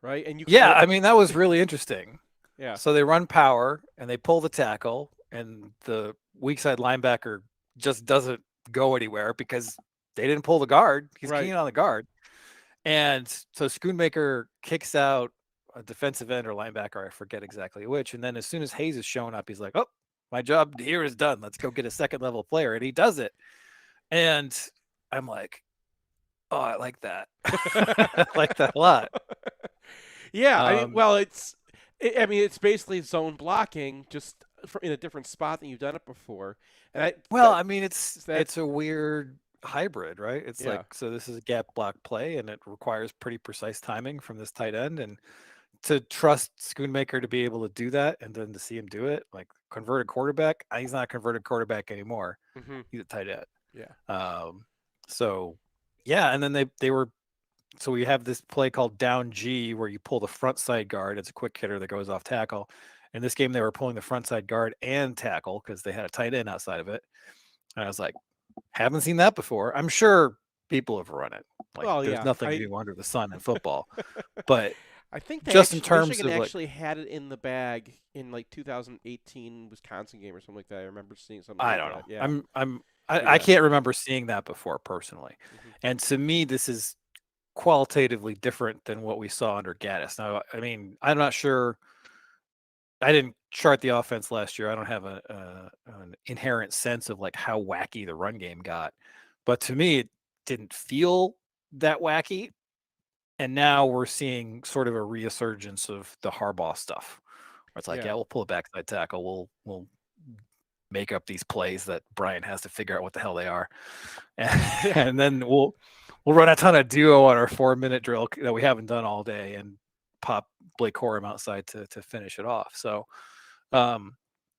right? And I mean, that was really interesting. Yeah. So they run power and they pull the tackle, and the weak side linebacker just doesn't go anywhere because they didn't pull the guard. He's keying on the guard. And so Schoonmaker kicks out a defensive end or linebacker, I forget exactly which. And then as soon as Hayes is showing up, he's like, oh, my job here is done. Let's go get a second level player. And he does it. And I'm like, oh, I like that. I like that a lot. Yeah. I mean, well, it's basically zone blocking just in a different spot than you've done it before. And I mean, it's a weird hybrid, right? It's like, so this is a gap block play, and it requires pretty precise timing from this tight end, and to trust Schoonmaker to be able to do that, and then to see him do it, like converted quarterback. He's not a converted quarterback anymore. He's a tight end. Yeah. So yeah, and then they were. So we have this play called down G where you pull the front side guard. It's a quick hitter that goes off tackle. In this game, they were pulling the front side guard and tackle because they had a tight end outside of it. And I was like, haven't seen that before. I'm sure people have run it. Like, there's nothing new under the sun in football. But I think just in terms Michigan of actually had it in the bag in like 2018 Wisconsin game or something like that. I remember seeing something. I like don't know. that. Yeah. I can't remember seeing that before personally. And to me, this is qualitatively different than what we saw under Gaddis. Now, I mean, I'm not sure. I didn't chart the offense last year. I don't have an inherent sense of like how wacky the run game got, but to me, it didn't feel that wacky. And now we're seeing sort of a resurgence of the Harbaugh stuff, where it's like, yeah, we'll pull a backside tackle, we'll make up these plays that Brian has to figure out what the hell they are, and then we'll run a ton of duo on our 4-minute drill that we haven't done all day, and pop Blake Corum outside to finish it off. So,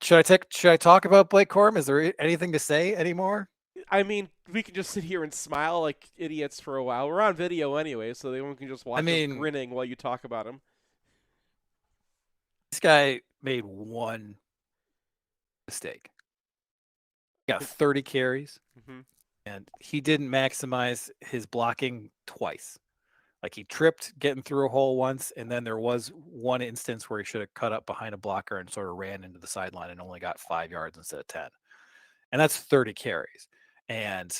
should I talk about Blake Corum? Is there anything to say anymore? I mean, we can just sit here and smile like idiots for a while. We're on video anyway, so everyone can just watch us grinning while you talk about him. This guy made one mistake. He got 30 carries, and he didn't maximize his blocking twice. Like, he tripped getting through a hole once, and then there was one instance where he should have cut up behind a blocker and sort of ran into the sideline and only got 5 yards instead of 10. And that's 30 carries. And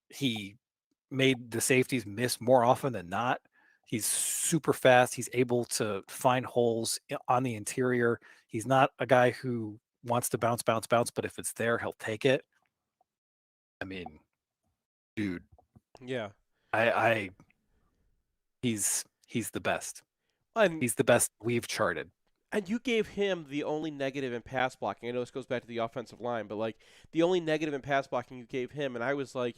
he made the safeties miss more often than not. He's super fast. He's able to find holes on the interior. He's not a guy who wants to bounce, but if it's there, he'll take it. I mean, dude. Yeah. He's the best. And he's the best we've charted. And you gave him the only negative in pass blocking. I know this goes back to the offensive line, but like the only negative in pass blocking you gave him, and I was like,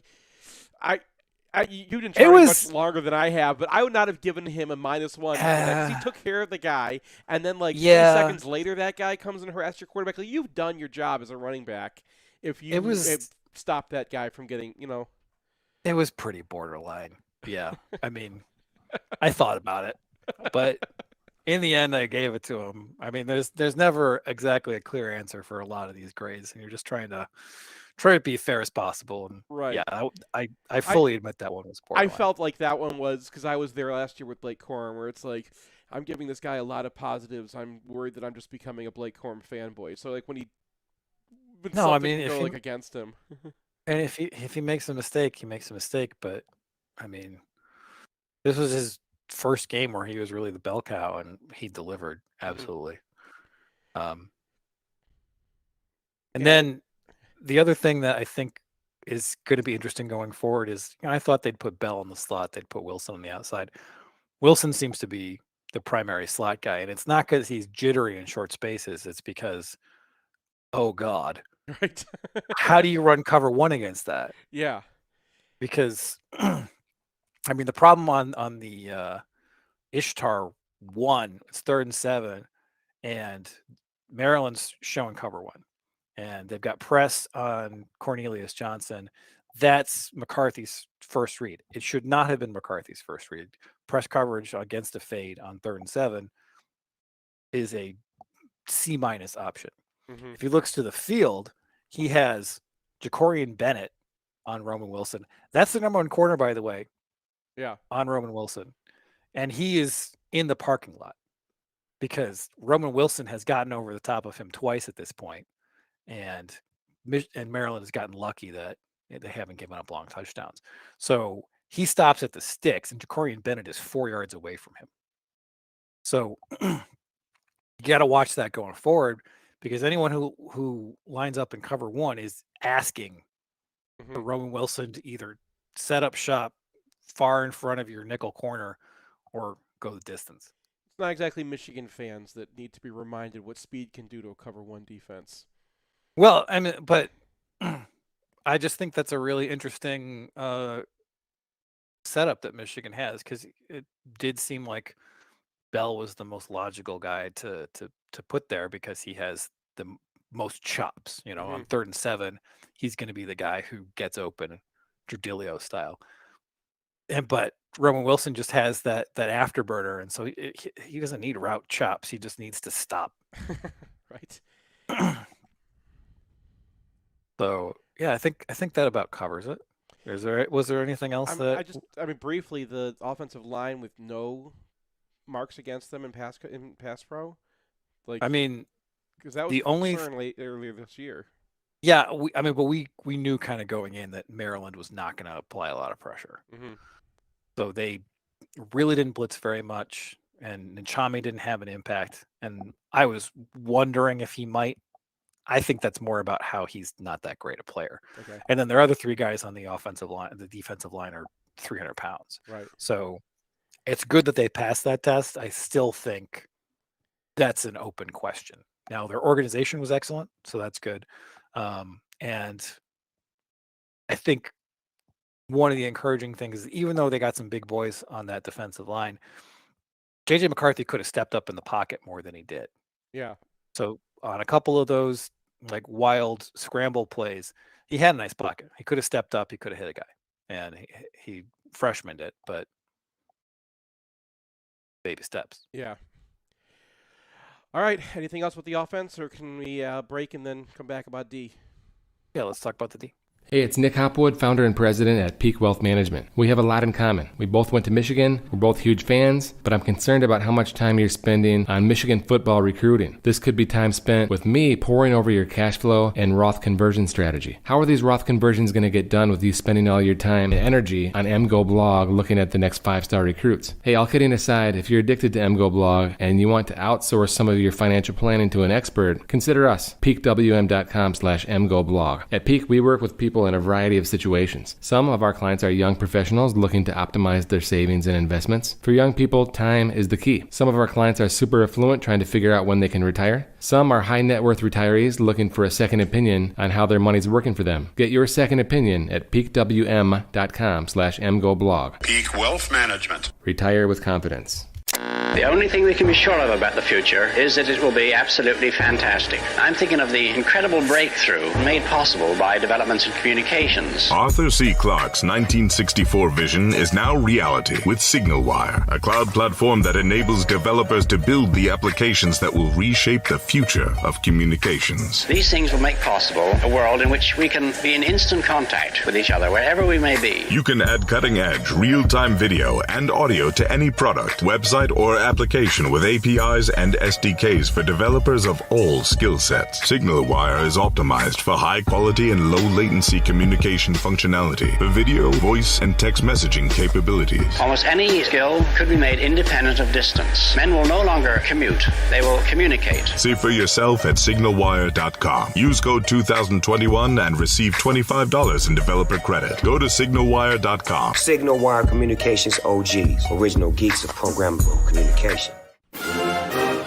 you didn't try much longer than I have, but I would not have given him a -1. He took care of the guy, and then like 3 seconds later, that guy comes and harasses your quarterback. Like, you've done your job as a running back. If you stop that guy from getting, it was pretty borderline. Yeah, I mean, I thought about it, but in the end, I gave it to him. I mean, there's never exactly a clear answer for a lot of these grades, and you're just trying to be fair as possible. And Right. yeah, I fully admit that one was I borderline. felt like that one was because I was there last year with Blake Corum, where it's like I'm giving this guy a lot of positives. I'm worried that I'm just becoming a Blake Corum fanboy. So like when No, I something mean, can go like against him. and if he makes a mistake, he makes a mistake. But I mean, this was his first game where he was really the bell cow, and he delivered absolutely. And Yeah. then the other thing that I think is going to be interesting going forward is, I thought they'd put Bell in the slot, they'd put Wilson on the outside. Wilson seems to be the primary slot guy, and it's not because he's jittery in short spaces. It's because, oh God, Right. how do you run cover one against that? Yeah. Because I mean, the problem on the Ishtar one, it's 3rd and 7, and Maryland's showing cover one, and they've got press on Cornelius Johnson. That's McCarthy's first read. It should not have been McCarthy's first read. Press coverage against a fade on 3rd and 7 is a C- option. Mm-hmm. If he looks to the field, he has Jacorian Bennett on Roman Wilson. That's the number one corner, by the way. Yeah. On Roman Wilson. And he is in the parking lot because Roman Wilson has gotten over the top of him twice at this point. And Maryland has gotten lucky that they haven't given up long touchdowns. So he stops at the sticks, and Jacorian Bennett is 4 yards away from him. So you got to watch that going forward, because anyone who lines up in cover one is asking for Roman Wilson to either set up shop far in front of your nickel corner or go the distance. It's not exactly Michigan fans that need to be reminded what speed can do to a cover one defense. Well, I mean, but I just think that's a really interesting setup that Michigan has, because it did seem like Bell was the most logical guy to put there because he has the most chops. On 3rd and 7, he's going to be the guy who gets open, Jardilio style. But Roman Wilson just has that afterburner, and so he doesn't need route chops. He just needs to stop. Right. So yeah, I think that about covers it. Was there anything else I mean, briefly, the offensive line with no marks against them in pass pro. Like, I mean, because that was the only earlier this year. Yeah, but we knew kind of going in that Maryland was not going to apply a lot of pressure. Mm-hmm. So they really didn't blitz very much, and Nchami didn't have an impact. And I was wondering if he might. I think that's more about how he's not that great a player. Okay. And then their other three guys on the offensive line, the defensive line, are 300 pounds. Right. So it's good that they passed that test. I still think that's an open question. Now, their organization was excellent, so that's good. And I think one of the encouraging things is, even though they got some big boys on that defensive line, JJ McCarthy could have stepped up in the pocket more than he did. Yeah. So on a couple of those like wild scramble plays, he had a nice pocket. He could have stepped up. He could have hit a guy, and he freshmaned it, but baby steps. Yeah. All right. Anything else with the offense, or can we break and then come back about D? Yeah, let's talk about the D. Hey, it's Nick Hopwood, founder and president at Peak Wealth Management. We have a lot in common. We both went to Michigan. We're both huge fans, but I'm concerned about how much time you're spending on Michigan football recruiting. This could be time spent with me poring over your cash flow and Roth conversion strategy. How are these Roth conversions going to get done with you spending all your time and energy on MGoBlog looking at the next 5-star recruits? Hey, all kidding aside, if you're addicted to MGoBlog and you want to outsource some of your financial planning to an expert, consider us. peakwm.com/MGoBlog. At Peak, we work with people in a variety of situations. Some of our clients are young professionals looking to optimize their savings and investments. For young people, time is the key. Some of our clients are super affluent, trying to figure out when they can retire. Some are high net worth retirees looking for a second opinion on how their money's working for them. Get your second opinion at peakwm.com/MGoBlog. Peak Wealth Management. Retire with confidence. The only thing we can be sure of about the future is that it will be absolutely fantastic. I'm thinking of the incredible breakthrough made possible by developments in communications. Arthur C. Clarke's 1964 vision is now reality with SignalWire, a cloud platform that enables developers to build the applications that will reshape the future of communications. These things will make possible a world in which we can be in instant contact with each other wherever we may be. You can add cutting-edge, real-time video and audio to any product, website, or application with APIs and SDKs for developers of all skill sets. SignalWire is optimized for high-quality and low-latency communication functionality for video, voice, and text messaging capabilities. Almost any skill could be made independent of distance. Men will no longer commute. They will communicate. See for yourself at signalwire.com. Use code 2021 and receive $25 in developer credit. Go to signalwire.com. SignalWire Communications OGs, original geeks of programmable communication.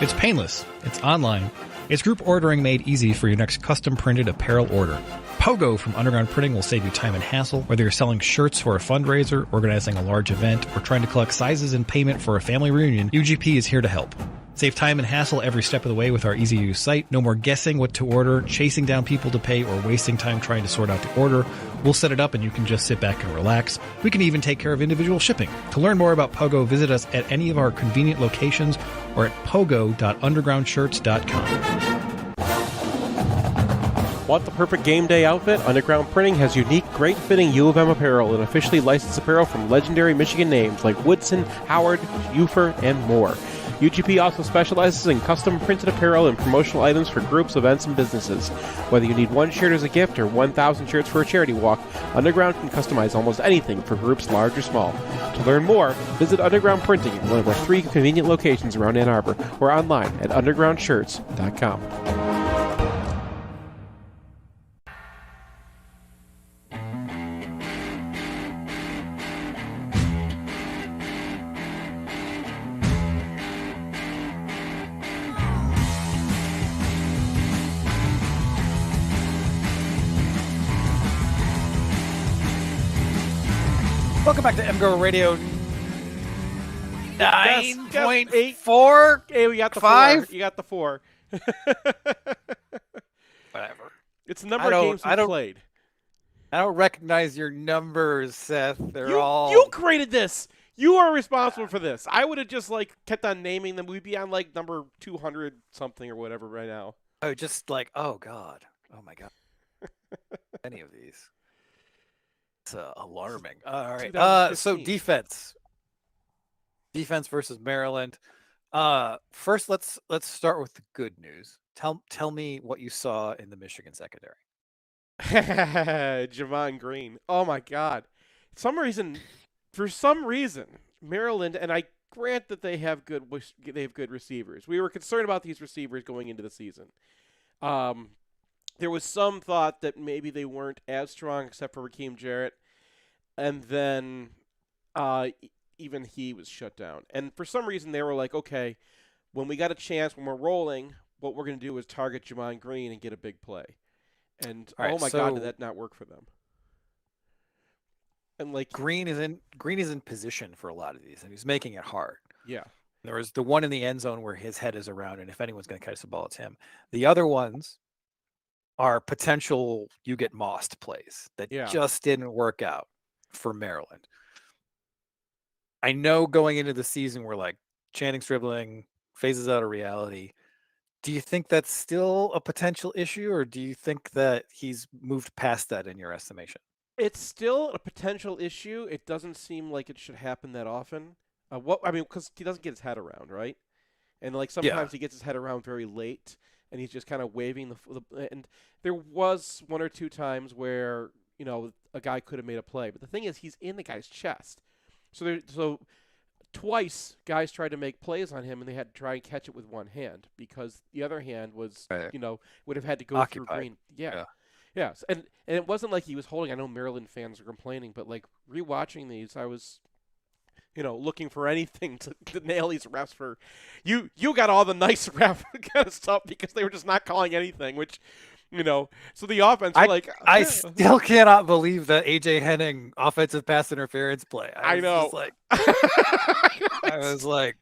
It's painless. It's online. It's group ordering made easy for your next custom printed apparel order. Pogo from Underground Printing will save you time and hassle, whether you're selling shirts for a fundraiser, organizing a large event, or trying to collect sizes and payment for a family reunion. UGP is here to help. Save time and hassle every step of the way with our easy-to-use site. No more guessing what to order, chasing down people to pay, or wasting time trying to sort out the order. We'll set it up and you can just sit back and relax. We can even take care of individual shipping. To learn more about Pogo, visit us at any of our convenient locations or at pogo.undergroundshirts.com. Want the perfect game day outfit? Underground Printing has unique, great-fitting U of M apparel and officially licensed apparel from legendary Michigan names like Woodson, Howard, Ufer, and more. UGP also specializes in custom printed apparel and promotional items for groups, events, and businesses. Whether you need one shirt as a gift or 1,000 shirts for a charity walk, Underground can customize almost anything for groups large or small. To learn more, visit Underground Printing at one of our 3 convenient locations around Ann Arbor or online at undergroundshirts.com. Welcome back to MGoRadio. Yes, 9.4. Hey, we got the 5. 4. You got the 4. Whatever. It's the number of games we played. I don't recognize your numbers, Seth. They're You all. created this. You are responsible for this. I would have just kept on naming them. We'd be on number 200 something or whatever right now. Oh, just oh God. Oh my God. Any of these. It's alarming. All right. So defense versus Maryland. First, let's start with the good news. Tell me what you saw in the Michigan secondary. Javon Green. Oh my God. For some reason, Maryland, and I grant that they have good receivers. We were concerned about these receivers going into the season. There was some thought that maybe they weren't as strong except for Raheem Jarrett, and then even he was shut down. And for some reason, they were like, okay, when we got a chance, when we're rolling, what we're going to do is target Javon Green and get a big play. And God, did that not work for them? And Green is in position for a lot of these, and he's making it hard. Yeah. There was the one in the end zone where his head is around, and if anyone's going to catch the ball, it's him. The other ones are potential you get mossed plays that just didn't work out for Maryland. I know going into the season we're Channing's dribbling, phases out of reality. Do you think that's still a potential issue, or do you think that he's moved past that in your estimation? It's still a potential issue. It doesn't seem like it should happen that often. Because he doesn't get his head around, right? And sometimes he gets his head around very late, and he's just kind of waving the. And there was 1 or 2 times where a guy could have made a play, but the thing is, he's in the guy's chest. So twice guys tried to make plays on him, and they had to try and catch it with one hand because the other hand was would have had to go occupied. through Green. Yeah. Yes, and it wasn't like he was holding. I know Maryland fans are complaining, but rewatching these, I was, looking for anything to nail these refs for. You got all the nice ref kind of stuff because they were just not calling anything, which, so the offense. I still cannot believe the AJ Henning offensive pass interference play. I know. I was like,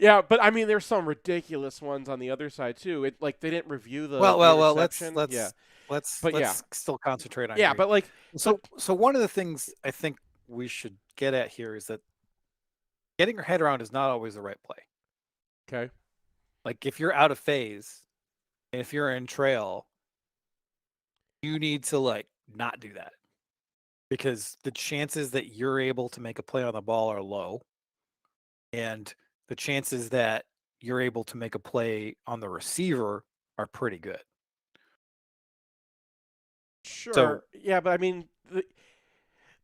Yeah, but I mean, there's some ridiculous ones on the other side too. It like they didn't review the Well. interception. Let's But yeah, still concentrate on yeah, Green. but like So one of the things I think we should get at here is that getting your head around is not always the right play. okay. Like if you're out of phase, and if you're in trail, you need to like not do that because the chances that you're able to make a play on the ball are low, and the chances that you're able to make a play on the receiver are pretty good. Sure. So Yeah, but I mean,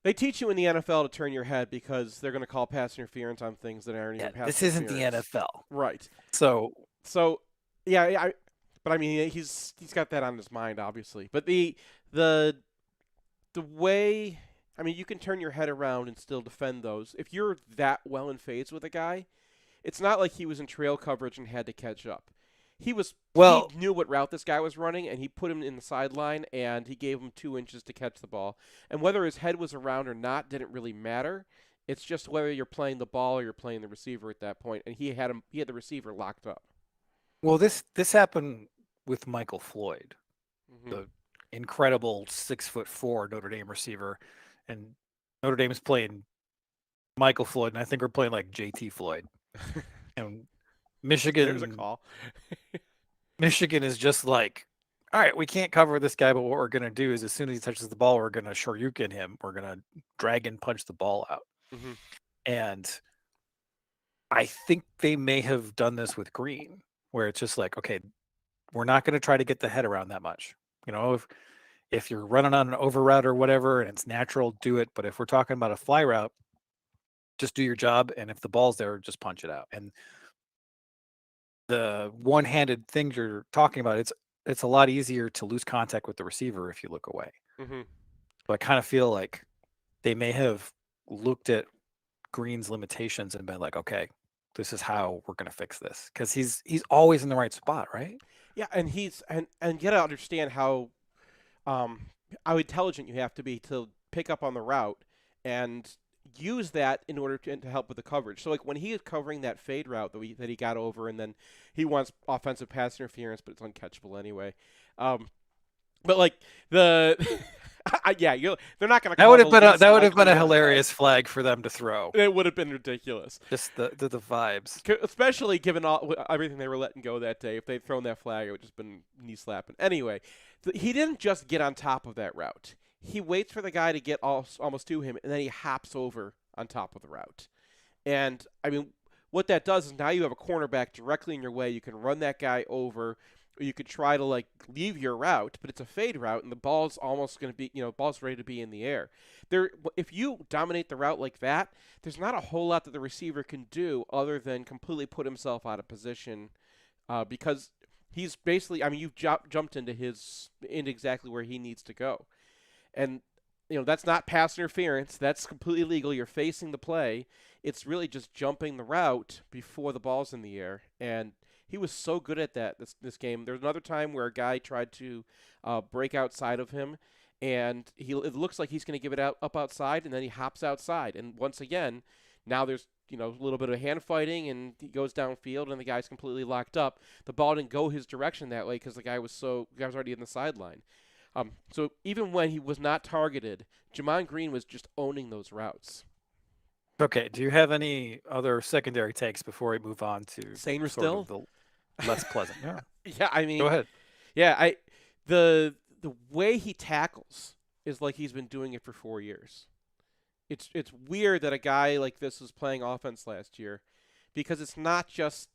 they teach you in the NFL to turn your head because they're going to call pass interference on things that aren't even pass this isn't the interference. NFL, Right. so Yeah, but I mean, he's got that on his mind, obviously. But the way, I mean, you can turn your head around and still defend those. If you're that well in phase with a guy, it's not like he was in trail coverage and had to catch up. He knew what route this guy was running, and he put him in the sideline, and he gave him 2 inches to catch the ball. And whether his head was around or not didn't really matter. It's just whether you're playing the ball or you're playing the receiver at that point. And he had the receiver locked up. well, this happened with Michael Floyd, Mm-hmm. the incredible 6'4" Notre Dame receiver, and Notre Dame is playing Michael Floyd, and I think we're playing like JT Floyd, and Michigan. There's a call. Michigan is just like, all right, we can't cover this guy, but what we're gonna do is as soon as he touches the ball, we're gonna shoryuken him. We're gonna drag and punch the ball out. Mm-hmm. And I think they may have done this with Green, where it's just like, okay, we're not going to try to get the head around that much. You know, if you're running on an over route or whatever and it's natural, do it. But if we're talking about a fly route, just do your job. And if the ball's there, just punch it out. And the one-handed things you're talking about, it's a lot easier to lose contact with the receiver if you look away. Mm-hmm. So I kind of feel like they may have looked at Green's limitations and been like, okay, this is how we're going to fix this, because he's always in the right spot, right? Yeah, and and you gotta understand how intelligent you have to be to pick up on the route and use that in order to help with the coverage. So like when he is covering that fade route that he got over, and then he wants offensive pass interference, but it's uncatchable anyway. But like the they're not going to. That would have been a hilarious flag for them to throw. It would have been ridiculous. Just the vibes, especially given everything they were letting go that day. If they'd thrown that flag, it would have just been knee slapping. Anyway, he didn't just get on top of that route. He waits for the guy to get almost to him, and then he hops over on top of the route. And I mean, what that does is now you have a cornerback directly in your way. You can run that guy over. Or you could try to like leave your route, but it's a fade route, and the ball's almost going to be, ball's ready to be in the air. If you dominate the route like that, there's not a whole lot that the receiver can do other than completely put himself out of position, because he's basically, I mean, you've jumped into exactly where he needs to go, and that's not pass interference. That's completely legal. You're facing the play. It's really just jumping the route before the ball's in the air, and he was so good at that this game. There's another time where a guy tried to break outside of him, and it looks like he's going to give it up outside, and then he hops outside. And once again, now there's a little bit of hand fighting, and he goes downfield, and the guy's completely locked up. The ball didn't go his direction that way because the guy was already in the sideline. So even when he was not targeted, Jamon Green was just owning those routes. Okay, do you have any other secondary takes before we move on to Saner still? The less pleasant? Yeah. Yeah, I mean, go ahead. Yeah, the way he tackles is like he's been doing it for 4 years. It's weird that a guy like this was playing offense last year, because it's not just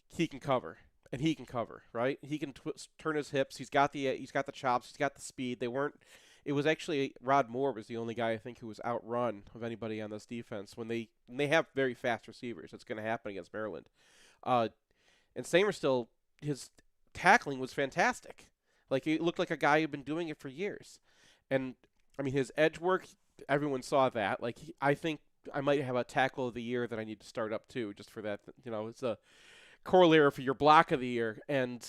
he can cover and he can cover, right? He can turn his hips. He's got the chops. He's got the speed. It was actually Rod Moore was the only guy I think who was outrun of anybody on this defense when they have very fast receivers. That's going to happen against Maryland. And Samer his tackling was fantastic. Like, he looked like a guy who'd been doing it for years. And I mean, his edge work, everyone saw that. Like, I think I might have a tackle of the year that I need to start up too, just for that. It's a corollary for your block of the year, and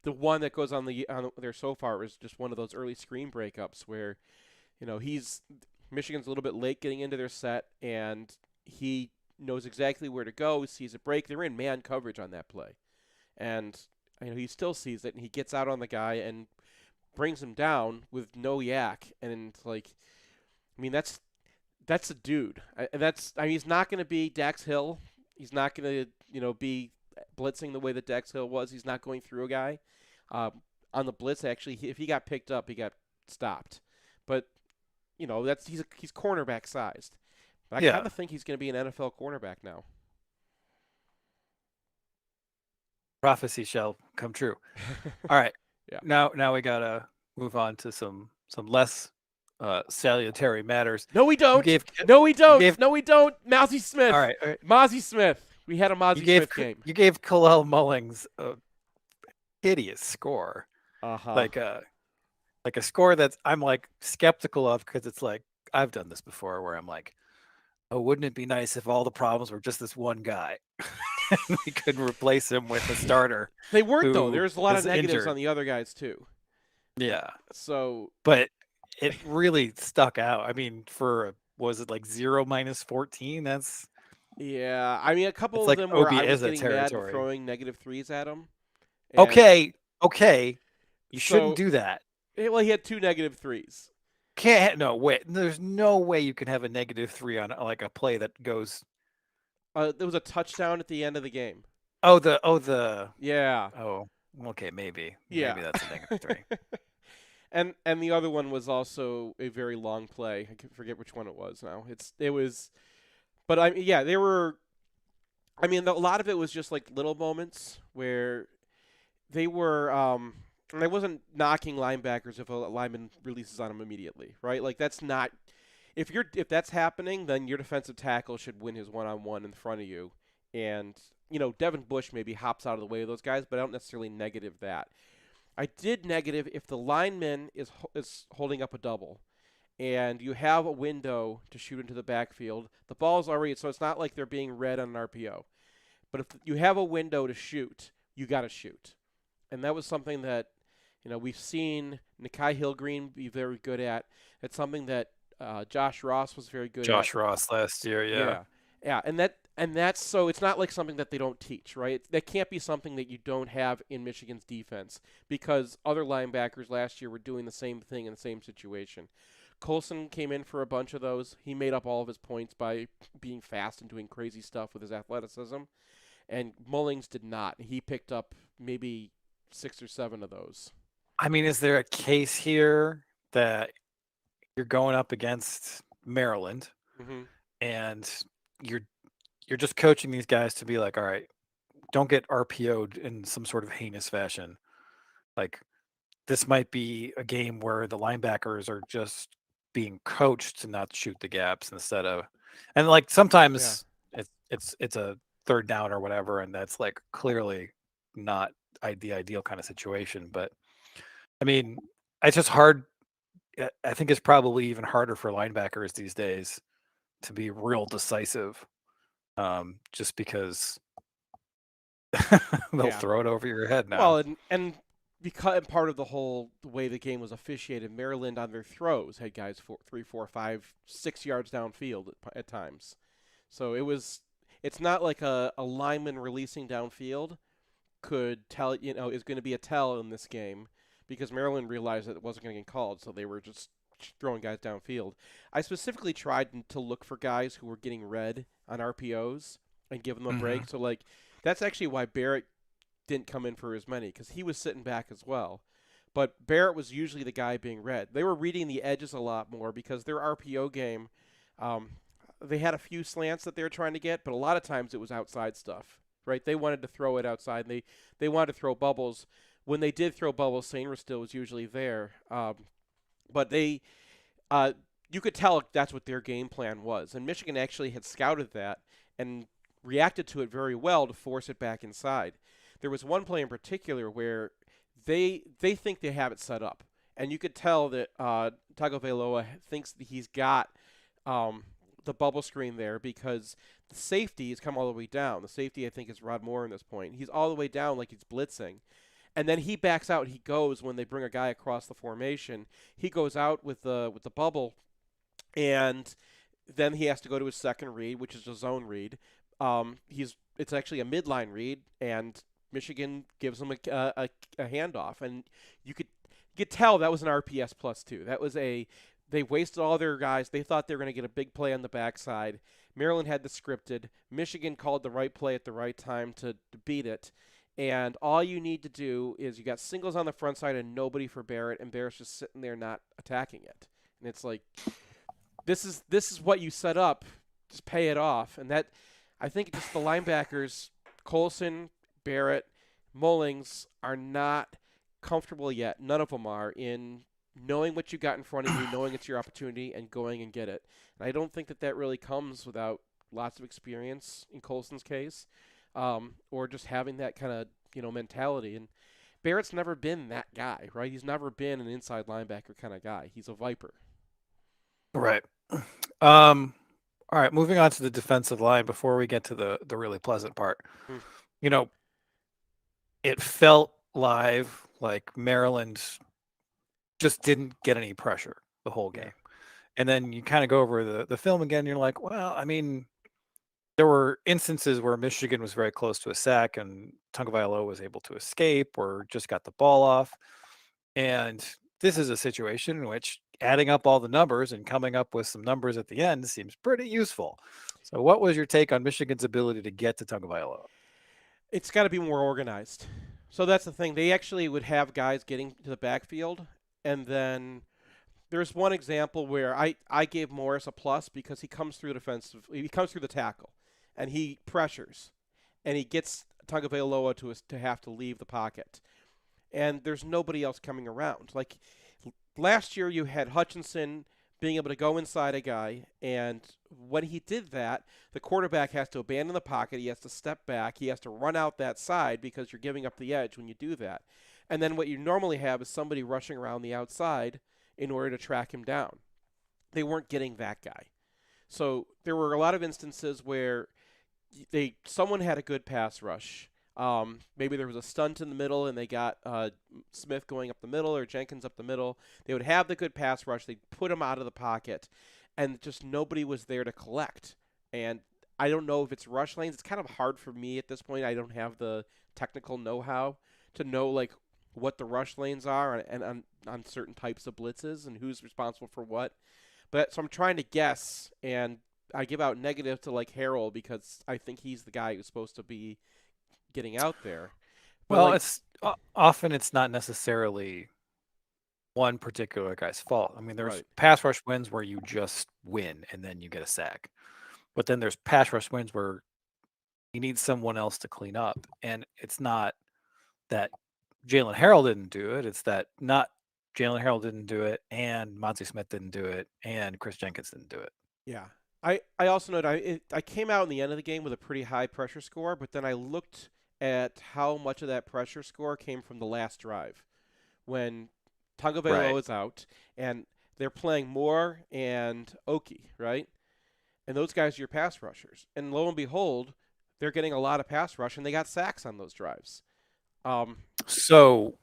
the one that goes on there so far is just one of those early screen breakups where, Michigan's a little bit late getting into their set, and he knows exactly where to go, sees a break. They're in man coverage on that play. And he still sees it, and he gets out on the guy and brings him down with no yak. And, that's a dude. He's not going to be Dax Hill. He's not going to, be blitzing the way that Dax Hill was. He's not going through a guy. On the blitz, actually, if he got picked up, he got stopped. But, he's cornerback sized. But I kind of think he's going to be an NFL cornerback now. Prophecy shall come true. All right. Yeah. Now we gotta move on to some less salutary matters. No, we don't. No, we don't. Mozzie Smith. All right. Mozzie Smith. We had a Mozzie Smith game. You gave Khalil Mullings a hideous score. Uh-huh. Like a score that I'm like skeptical of, because it's like, I've done this before where I'm like, oh, wouldn't it be nice if all the problems were just this one guy? And we could replace him with a starter. They weren't, though. There's a lot of negatives injured on the other guys, too. Yeah. So, but it really stuck out. I mean, was it like 0 - 14? That's a couple of like them were OB I was getting mad and territory. throwing -3s at him. Okay. You shouldn't do that. Well, he had 2 -3s. Wait. There's no way you can have a -3 on like a play that goes. There was a touchdown at the end of the game. Yeah. Oh, okay, maybe. Yeah. Maybe that's a -3. And the other one was also a very long play. I forget which one it was now. They were. A lot of it was just like little moments where they were. And I wasn't knocking linebackers if a lineman releases on them immediately, right? Like that's not. If that's happening, then your defensive tackle should win his one-on-one in front of you. And, Devin Bush maybe hops out of the way of those guys, but I don't necessarily negative that. I did negative if the lineman is holding up a double and you have a window to shoot into the backfield. The ball's already, so it's not like they're being read on an RPO. But if you have a window to shoot, you got to shoot. And that was something that, we've seen Nikai Hillgreen be very good at. It's something that Josh Ross was very good at. Josh Ross last year, yeah. And that's so it's not like something that they don't teach, right? That can't be something that you don't have in Michigan's defense, because other linebackers last year were doing the same thing in the same situation. Colson came in for a bunch of those. He made up all of his points by being fast and doing crazy stuff with his athleticism, and Mullings did not. He picked up maybe 6 or 7 of those. Is there a case here that you're going up against Maryland, and you're just coaching these guys to be like, all right, don't get RPO'd in some sort of heinous fashion. Like, this might be a game where the linebackers are just being coached to not shoot the gaps instead of, and like sometimes it's a third down or whatever, and that's like clearly not the ideal kind of situation. But it's just hard. I think it's probably even harder for linebackers these days to be real decisive, just because they'll throw it over your head now. Well, and because part of the way the game was officiated, Maryland on their throws had guys 3, 4, 5, 6 yards downfield at times. So it's not like a lineman releasing downfield could tell, is going to be a tell in this game, because Maryland realized that it wasn't going to get called, so they were just throwing guys downfield. I specifically tried to look for guys who were getting red on RPOs and give them a break. So, that's actually why Barrett didn't come in for as many, because he was sitting back as well. But Barrett was usually the guy being read. They were reading the edges a lot more because their RPO game, they had a few slants that they were trying to get, but a lot of times it was outside stuff, right? They wanted to throw it outside, and they wanted to throw bubbles. When they did throw bubbles, Sainer still was usually there. But you could tell that's what their game plan was. And Michigan actually had scouted that and reacted to it very well to force it back inside. There was one play in particular where they think they have it set up. And you could tell that Tagovailoa thinks that he's got the bubble screen there, because the safety has come all the way down. The safety, I think, is Rod Moore in this point. He's all the way down like he's blitzing. And then he backs out. He goes when they bring a guy across the formation. He goes out with the bubble, and then he has to go to his second read, which is a zone read. It's actually a midline read, and Michigan gives him a handoff, and you could tell that was an RPS plus 2. They wasted all their guys. They thought they were going to get a big play on the backside. Maryland had the scripted. Michigan called the right play at the right time to beat it. And all you need to do is you got singles on the front side and nobody for Barrett, and Barrett's just sitting there not attacking it. And it's like, this is what you set up. Just pay it off. And that, I think just the linebackers, Colson, Barrett, Mullings, are not comfortable yet. None of them are in knowing what you got in front of you, knowing it's your opportunity, and going and get it. And I don't think that really comes without lots of experience in Colson's case, or just having that kind of mentality. And Barrett's never been that guy, right? He's never been an inside linebacker kind of guy. He's a viper. Right. All right. Moving on to the defensive line before we get to the really pleasant part. It felt live like Maryland just didn't get any pressure the whole game. And then you kind of go over the film again, and you're like, well, I mean, there were instances where Michigan was very close to a sack and Tagovailoa was able to escape or just got the ball off. And this is a situation in which adding up all the numbers and coming up with some numbers at the end seems pretty useful. So what was your take on Michigan's ability to get to Tagovailoa? It's got to be more organized. So that's the thing. They actually would have guys getting to the backfield, and then there's one example where I gave Morris a plus because he comes through he comes through the tackle, and he pressures, and he gets Tagovailoa to have to leave the pocket, and there's nobody else coming around. Like last year, you had Hutchinson being able to go inside a guy, and when he did that, the quarterback has to abandon the pocket. He has to step back. He has to run out that side because you're giving up the edge when you do that. And then what you normally have is somebody rushing around the outside in order to track him down. They weren't getting that guy. So there were a lot of instances where someone had a good pass rush. Maybe there was a stunt in the middle and they got Smith going up the middle or Jenkins up the middle. They would have the good pass rush. They'd put him out of the pocket, and just nobody was there to collect. And I don't know if it's rush lanes. It's kind of hard for me at this point. I don't have the technical know-how to know what the rush lanes are and on certain types of blitzes and who's responsible for what. So I'm trying to guess, and I give out negative to Harrell because I think he's the guy who's supposed to be getting out there. But well, it's often it's not necessarily one particular guy's fault. I mean, there's pass rush wins where you just win and then you get a sack. But then there's pass rush wins where you need someone else to clean up. And it's not that Jalen Harrell didn't do it. It's that not Jalen Harrell didn't do it, and Monty Smith didn't do it, and Chris Jenkins didn't do it. Yeah. I also note I came out in the end of the game with a pretty high pressure score, but then I looked at how much of that pressure score came from the last drive when Tagovailoa is out, and they're playing Moore and Oki, right? And those guys are your pass rushers. And lo and behold, they're getting a lot of pass rush, and they got sacks on those drives. So,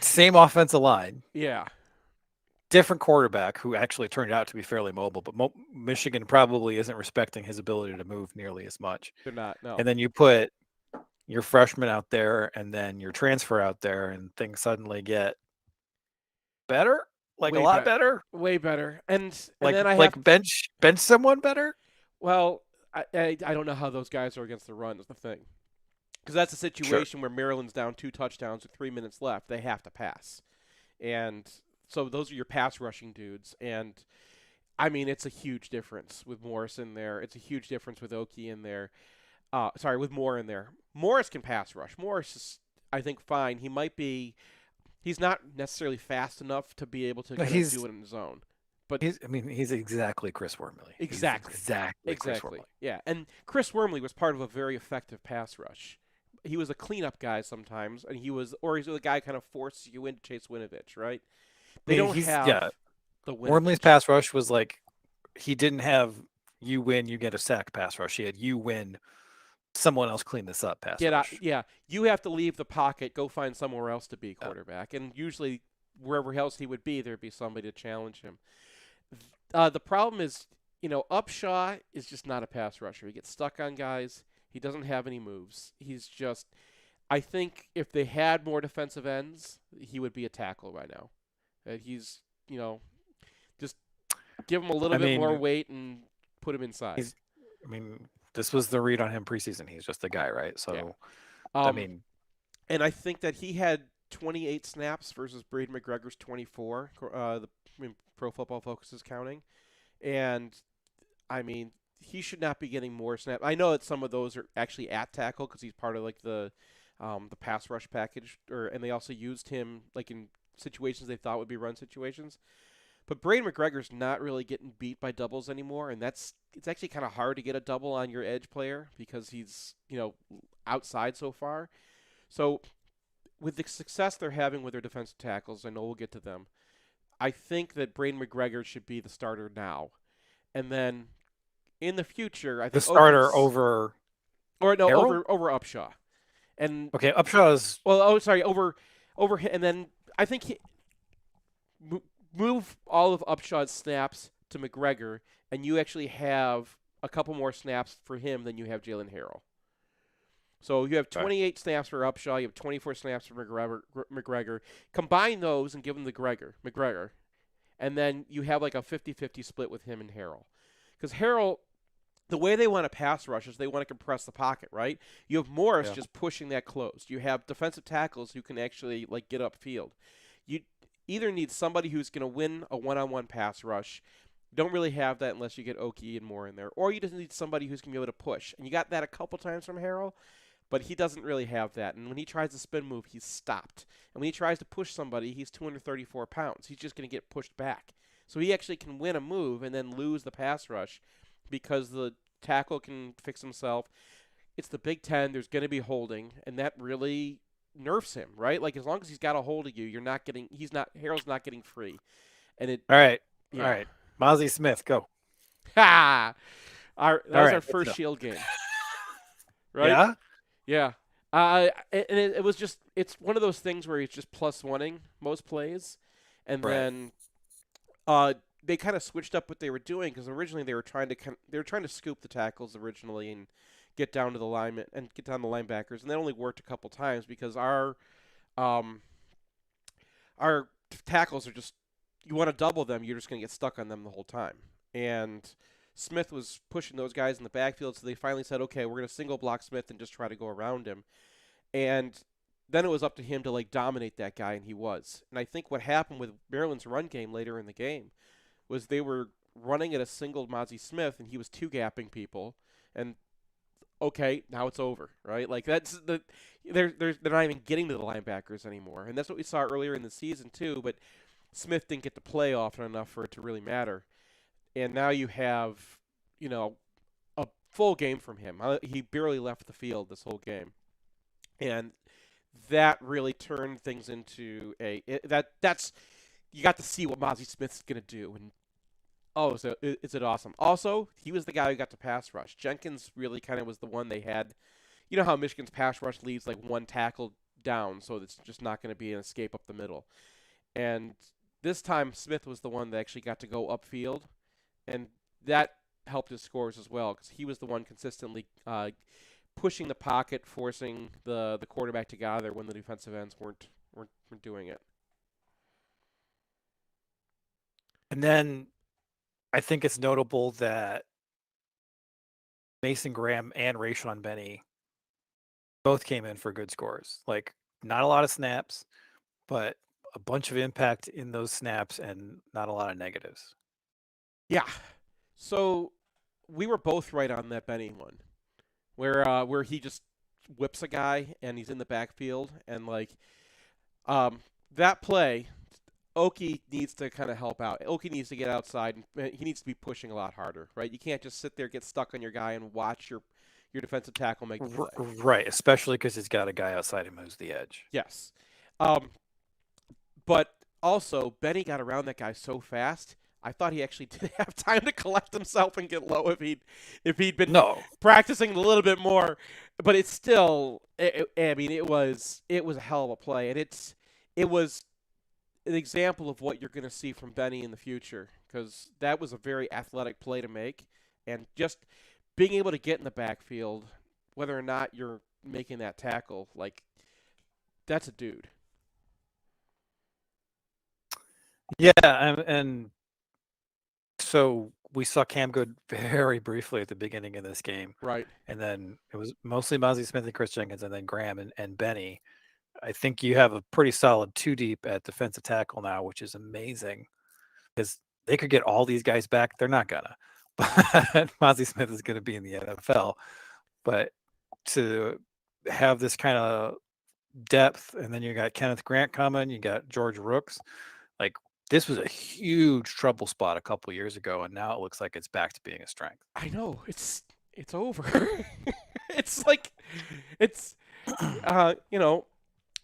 same offensive line. Yeah. Different quarterback who actually turned out to be fairly mobile, but Michigan probably isn't respecting his ability to move nearly as much. They're not, no. And then you put your freshman out there and then your transfer out there, and things suddenly get better, a lot better, way better. And then bench someone better. Well, I don't know how those guys are against the run is the thing, because that's a situation where Maryland's down 2 touchdowns with 3 minutes left. They have to pass, and so those are your pass rushing dudes. And I mean, it's a huge difference with Morris in there. It's a huge difference with Oki in there. With Moore in there. Morris can pass rush. Morris is, I think, fine. He's not necessarily fast enough to be able to do it in the zone. But he's exactly Chris Wormley. Exactly. Chris Wormley. Yeah, and Chris Wormley was part of a very effective pass rush. He was a cleanup guy sometimes, and he was the guy kind of forces you into Chase Winovich, right? They don't have the Winovich. Wormley's pass rush was he didn't have you win, you get a sack pass rush. He had you win, someone else clean this up pass rush. Yeah, you have to leave the pocket, go find somewhere else to be quarterback, and usually wherever else he would be, there'd be somebody to challenge him. The problem is, Upshaw is just not a pass rusher. He gets stuck on guys. He doesn't have any moves. He's just. I think if they had more defensive ends, he would be a tackle right now. He's, just give him a little bit more weight and put him inside. This was the read on him preseason. He's just a guy, right? So, yeah. And I think that he had 28 snaps versus Braden McGregor's 24. Pro Football Focus is counting, and he should not be getting more snaps. I know that some of those are actually at tackle because he's part of like the pass rush package, and they also used him like in situations they thought would be run situations. But Braden McGregor's not really getting beat by doubles anymore, and it's actually kind of hard to get a double on your edge player because he's outside so far. So with the success they're having with their defensive tackles, I know we'll get to them. I think that Braden McGregor should be the starter now, and then in the future, I think the starter over Upshaw. And okay, Upshaw's over, and then I think he move all of Upshaw's snaps to McGregor, and you actually have a couple more snaps for him than you have Jalen Harrell. So you have 28 snaps for Upshaw, you have 24 snaps for McGregor. Combine those and give them to McGregor, and then you have like a 50-50 split with him and Harrell. Because Harrell, the way they want to pass rush is they want to compress the pocket, right? You have Morris just pushing that closed. You have defensive tackles who can actually like get upfield. You either need somebody who's going to win a one-on-one pass rush. You don't really have that unless you get Oki and Moore in there. Or you just need somebody who's going to be able to push. And you got that a couple times from Harrell, but he doesn't really have that. And when he tries to spin move, he's stopped. And when he tries to push somebody, he's 234 pounds. He's just going to get pushed back. So he actually can win a move and then lose the pass rush because the tackle can fix himself. It's the Big Ten. There's going to be holding, and that really nerfs him, right? Like as long as he's got a hold of you, Harrell's not getting free. And it. All right. Mozzie Smith, go. Ha! That was our first Shield game, right? Yeah. And it was just it's one of those things where he's just +1ing most plays, and then they kind of switched up what they were doing because originally they were trying to scoop the tackles originally and get down to the linemen and get down the linebackers, and that only worked a couple times because our tackles are just you want to double them, you're just going to get stuck on them the whole time. And Smith was pushing those guys in the backfield, so they finally said, okay, we're going to single block Smith and just try to go around him. And then it was up to him to like dominate that guy, and he was. And I think what happened with Maryland's run game later in the game was they were running at a single Mozzie Smith, and he was two-gapping people. And okay, now it's over, right? Like that's they're not even getting to the linebackers anymore, and that's what we saw earlier in the season too. But Smith didn't get to play often enough for it to really matter. And now you have, a full game from him. He barely left the field this whole game, and that really turned things into that's you got to see what Mozzie Smith's gonna do, and is it awesome? Also, he was the guy who got to pass rush. Jenkins really kind of was the one they had. You know how Michigan's pass rush leaves like one tackle down, so it's just not going to be an escape up the middle. And this time, Smith was the one that actually got to go upfield, and that helped his scores as well because he was the one consistently pushing the pocket, forcing the quarterback to gather when the defensive ends weren't doing it. And then I think it's notable that Mason Graham and Rayshon Benny both came in for good scores. Like, not a lot of snaps, but a bunch of impact in those snaps and not a lot of negatives. Yeah. So we were both right on that Benny one, where he just whips a guy and he's in the backfield, and like that play, Oki needs to kind of help out. Oki needs to get outside, and he needs to be pushing a lot harder, right? You can't just sit there, get stuck on your guy, and watch your defensive tackle make the play. Right, especially because he's got a guy outside him who's the edge. Yes. But also, Benny got around that guy so fast, I thought he actually did have time to collect himself and get low if he'd been practicing a little bit more. But it's still, it was a hell of a play, and it was an example of what you're going to see from Benny in the future because that was a very athletic play to make. And just being able to get in the backfield, whether or not you're making that tackle, like, that's a dude. Yeah, and so we saw Cam Good very briefly at the beginning of this game. Right. And then it was mostly Mozzie Smith and Chris Jenkins, and then Graham and Benny. I think you have a pretty solid 2 deep at defensive tackle now, which is amazing because they could get all these guys back. They're not gonna. But Mozzie Smith is going to be in the NFL. But to have this kind of depth, and then you got Kenneth Grant coming, you got George Rooks, like, this was a huge trouble spot a couple years ago, and now it looks like it's back to being a strength. I know, it's over. It's like, it's you know,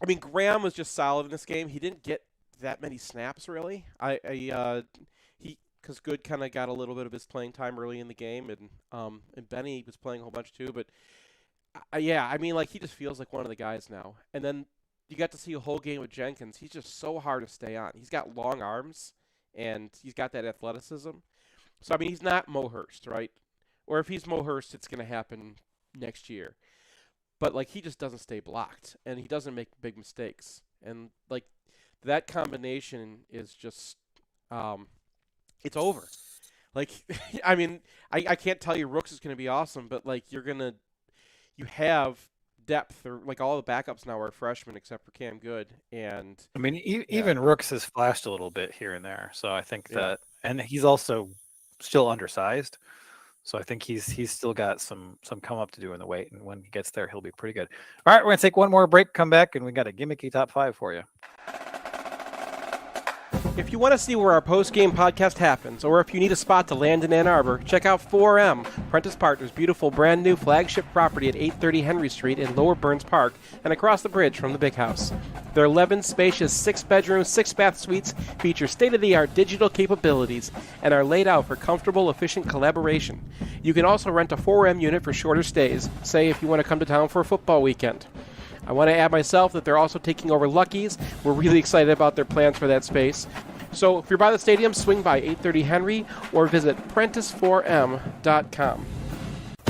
I mean, Graham was just solid in this game. He didn't get that many snaps really. Because Good kind of got a little bit of his playing time early in the game, and Benny was playing a whole bunch too. But yeah, I mean, like, he just feels like one of the guys now. And then you got to see a whole game with Jenkins. He's just so hard to stay on. He's got long arms, and he's got that athleticism. So, I mean, he's not Mo Hurst, right? Or if he's Mo Hurst, it's going to happen next year. But, like, he just doesn't stay blocked, and he doesn't make big mistakes. And, like, that combination is just it's over. Like, I mean, I can't tell you Rooks is going to be awesome, but, like, you have depth, or like all the backups now are freshmen except for Cam Good. And I mean, even Rooks has flashed a little bit here and there. So I think that, and he's also still undersized. So I think he's still got some come up to do in the weight. And when he gets there, he'll be pretty good. All right, we're going to take one more break, come back, and we got a gimmicky top 5 for you. If you want to see where our post-game podcast happens, or if you need a spot to land in Ann Arbor, check out 4M, Prentice Partners' beautiful brand-new flagship property at 830 Henry Street in Lower Burns Park and across the bridge from the Big House. Their 11 spacious 6-bedroom, 6-bath suites feature state-of-the-art digital capabilities and are laid out for comfortable, efficient collaboration. You can also rent a 4M unit for shorter stays, say if you want to come to town for a football weekend. I want to add myself that they're also taking over Lucky's. We're really excited about their plans for that space. So if you're by the stadium, swing by 830 Henry or visit Prentice4M.com.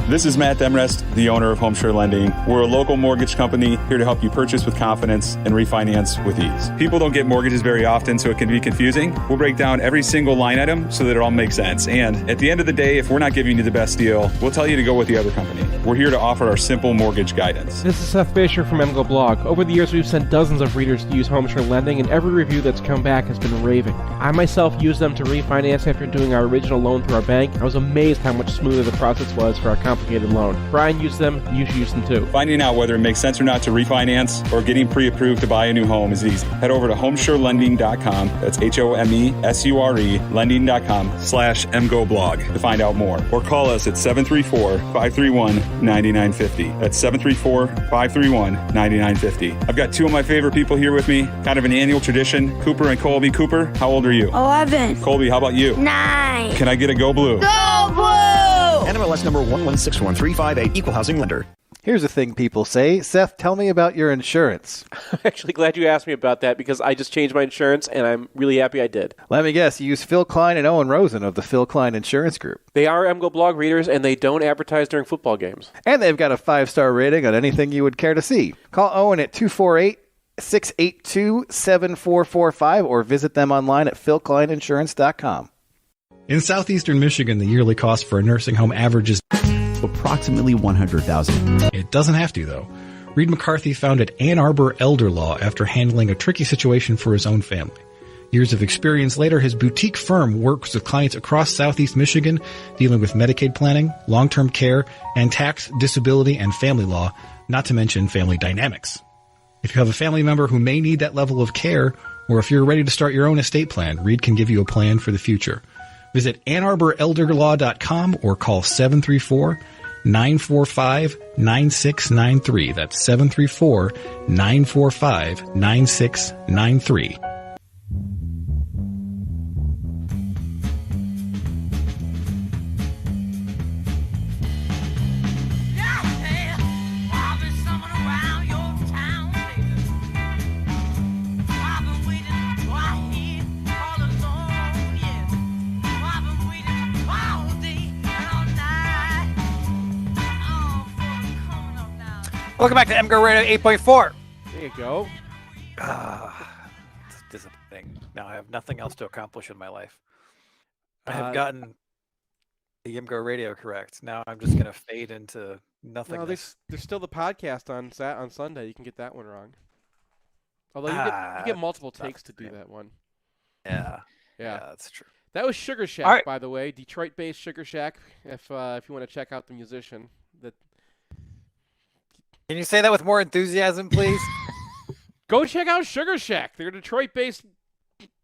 This is Matt Demrest, the owner of HomeSure Lending. We're a local mortgage company here to help you purchase with confidence and refinance with ease. People don't get mortgages very often, so it can be confusing. We'll break down every single line item so that it all makes sense. And at the end of the day, if we're not giving you the best deal, we'll tell you to go with the other company. We're here to offer our simple mortgage guidance. This is Seth Fisher from MGoBlog. Over the years, we've sent dozens of readers to use HomeSure Lending, and every review that's come back has been raving. I myself used them to refinance after doing our original loan through our bank. I was amazed how much smoother the process was for our complicated loan. Brian used them, you should use them too. Finding out whether it makes sense or not to refinance or getting pre-approved to buy a new home is easy. Head over to homesurelending.com. That's HOMESURE lending.com/MGoBlog to find out more. Or call us at 734-531-9950. That's 734-531-9950. I've got two of my favorite people here with me. Kind of an annual tradition. Cooper and Colby. Cooper, how old are you? 11. Colby, how about you? 9. Can I get a Go Blue? Go Blue! NMLS number 116135, Equal Housing Lender. Here's a thing people say. Seth, tell me about your insurance. I'm actually glad you asked me about that because I just changed my insurance and I'm really happy I did. Let me guess, you use Phil Klein and Owen Rosen of the Phil Klein Insurance Group. They are MGoBlog readers and they don't advertise during football games. And they've got a 5-star rating on anything you would care to see. Call Owen at 248-682-7445 or visit them online at philkleininsurance.com. In southeastern Michigan, the yearly cost for a nursing home averages approximately $100,000. It doesn't have to, though. Reed McCarthy founded Ann Arbor Elder Law after handling a tricky situation for his own family. Years of experience later, his boutique firm works with clients across southeast Michigan, dealing with Medicaid planning, long-term care, and tax, disability, and family law, not to mention family dynamics. If you have a family member who may need that level of care, or if you're ready to start your own estate plan, Reed can give you a plan for the future. Visit AnnArborElderLaw.com or call 734-945-9693. That's 734-945-9693. Welcome back to MGoRadio 8.4. There you go. It's disappointing. Now I have nothing else to accomplish in my life. I have gotten the MGoRadio correct. Now I'm just going to fade into nothing. No, there's still the podcast on Sunday. You can get that one wrong. Although you get multiple takes to do that one. Yeah, that's true. That was Sugar Shack, by the way, Detroit-based Sugar Shack. If you want to check out the musician, Can you say that with more enthusiasm, please? Go check out Sugar Shack. They're a Detroit-based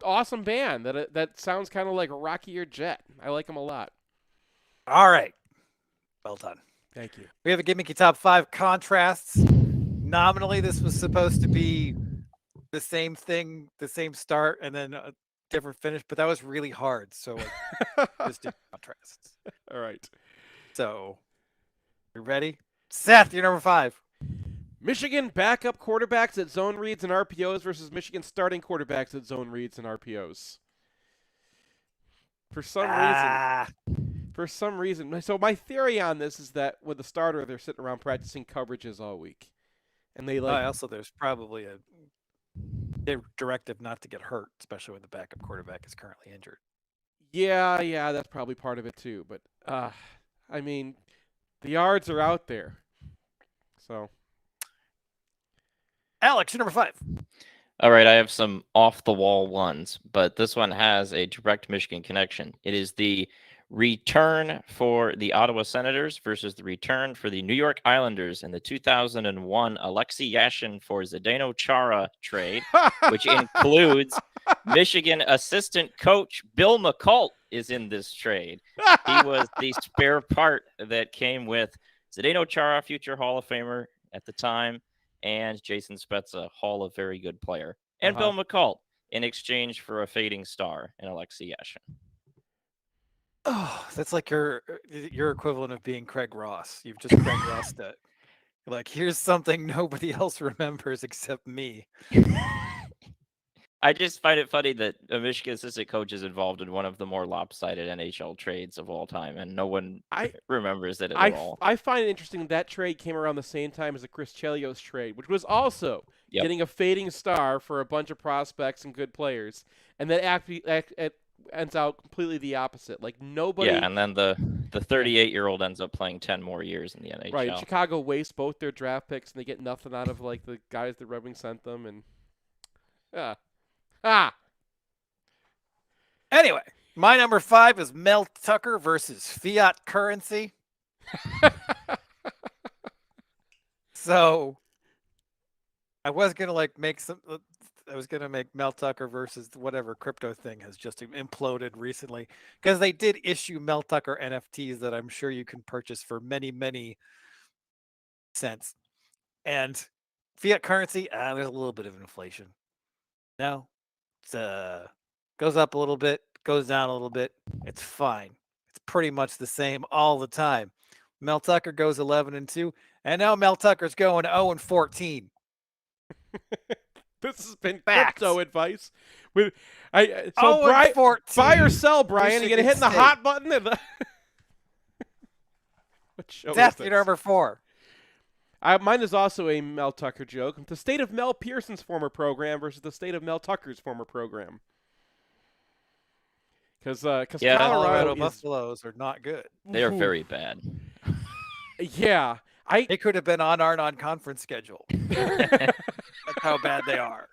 awesome band that sounds kind of like Rocky or Jet. I like them a lot. All right. Well done. Thank you. We have a Gimmicky Top 5 contrasts. Nominally, this was supposed to be the same thing, the same start, and then a different finish, but that was really hard. So just did contrasts. All right. So, you ready? Seth, you're number 5. Michigan backup quarterbacks at zone reads and RPOs versus Michigan starting quarterbacks at zone reads and RPOs. For some reason. So my theory on this is that with the starter, they're sitting around practicing coverages all week, and they also there's probably a directive not to get hurt, especially when the backup quarterback is currently injured. Yeah, that's probably part of it too. But I mean, the yards are out there. So, Alex, you're number 5. All right, I have some off-the-wall ones, but this one has a direct Michigan connection. It is the return for the Ottawa Senators versus the return for the New York Islanders in the 2001 Alexei Yashin for Zdeno Chara trade, which includes Michigan assistant coach Bill McCult is in this trade. He was the spare part that came with Zdeno Chara, future Hall of Famer at the time, and Jason Spezza, Hall of Very Good player, and Bill McCult in exchange for a fading star in Alexei Yashin. Oh, that's like your equivalent of being Craig Ross. You've just Craig Rossed it. Like, here's something nobody else remembers except me. I just find it funny that a Michigan assistant coach is involved in one of the more lopsided NHL trades of all time, and no one remembers it at all. I find it interesting that trade came around the same time as the Chris Chelios trade, which was also getting a fading star for a bunch of prospects and good players, and that it ends out completely the opposite. Like nobody. Yeah, and then the 38-year-old ends up playing 10 more years in the NHL. Right, Chicago wastes both their draft picks, and they get nothing out of like the guys that Red Wings sent them, and Anyway, my number 5 is Mel Tucker versus fiat currency. So I was gonna make Mel Tucker versus whatever crypto thing has just imploded recently, because they did issue Mel Tucker NFTs that I'm sure you can purchase for many, many cents. And fiat currency, there's a little bit of inflation. No, it goes up a little bit, goes down a little bit. It's fine. It's pretty much the same all the time. Mel Tucker goes 11-2, and now Mel Tucker's going 0-14. This has been crypto advice. Buy or sell, Brian. You're gonna hit the hot button. What show Death, is this? you're number 4. Mine is also a Mel Tucker joke. The state of Mel Pearson's former program versus the state of Mel Tucker's former program. Because Colorado Buffaloes are not good. They are very bad. Yeah. They could have been on our non-conference schedule. That's how bad they are.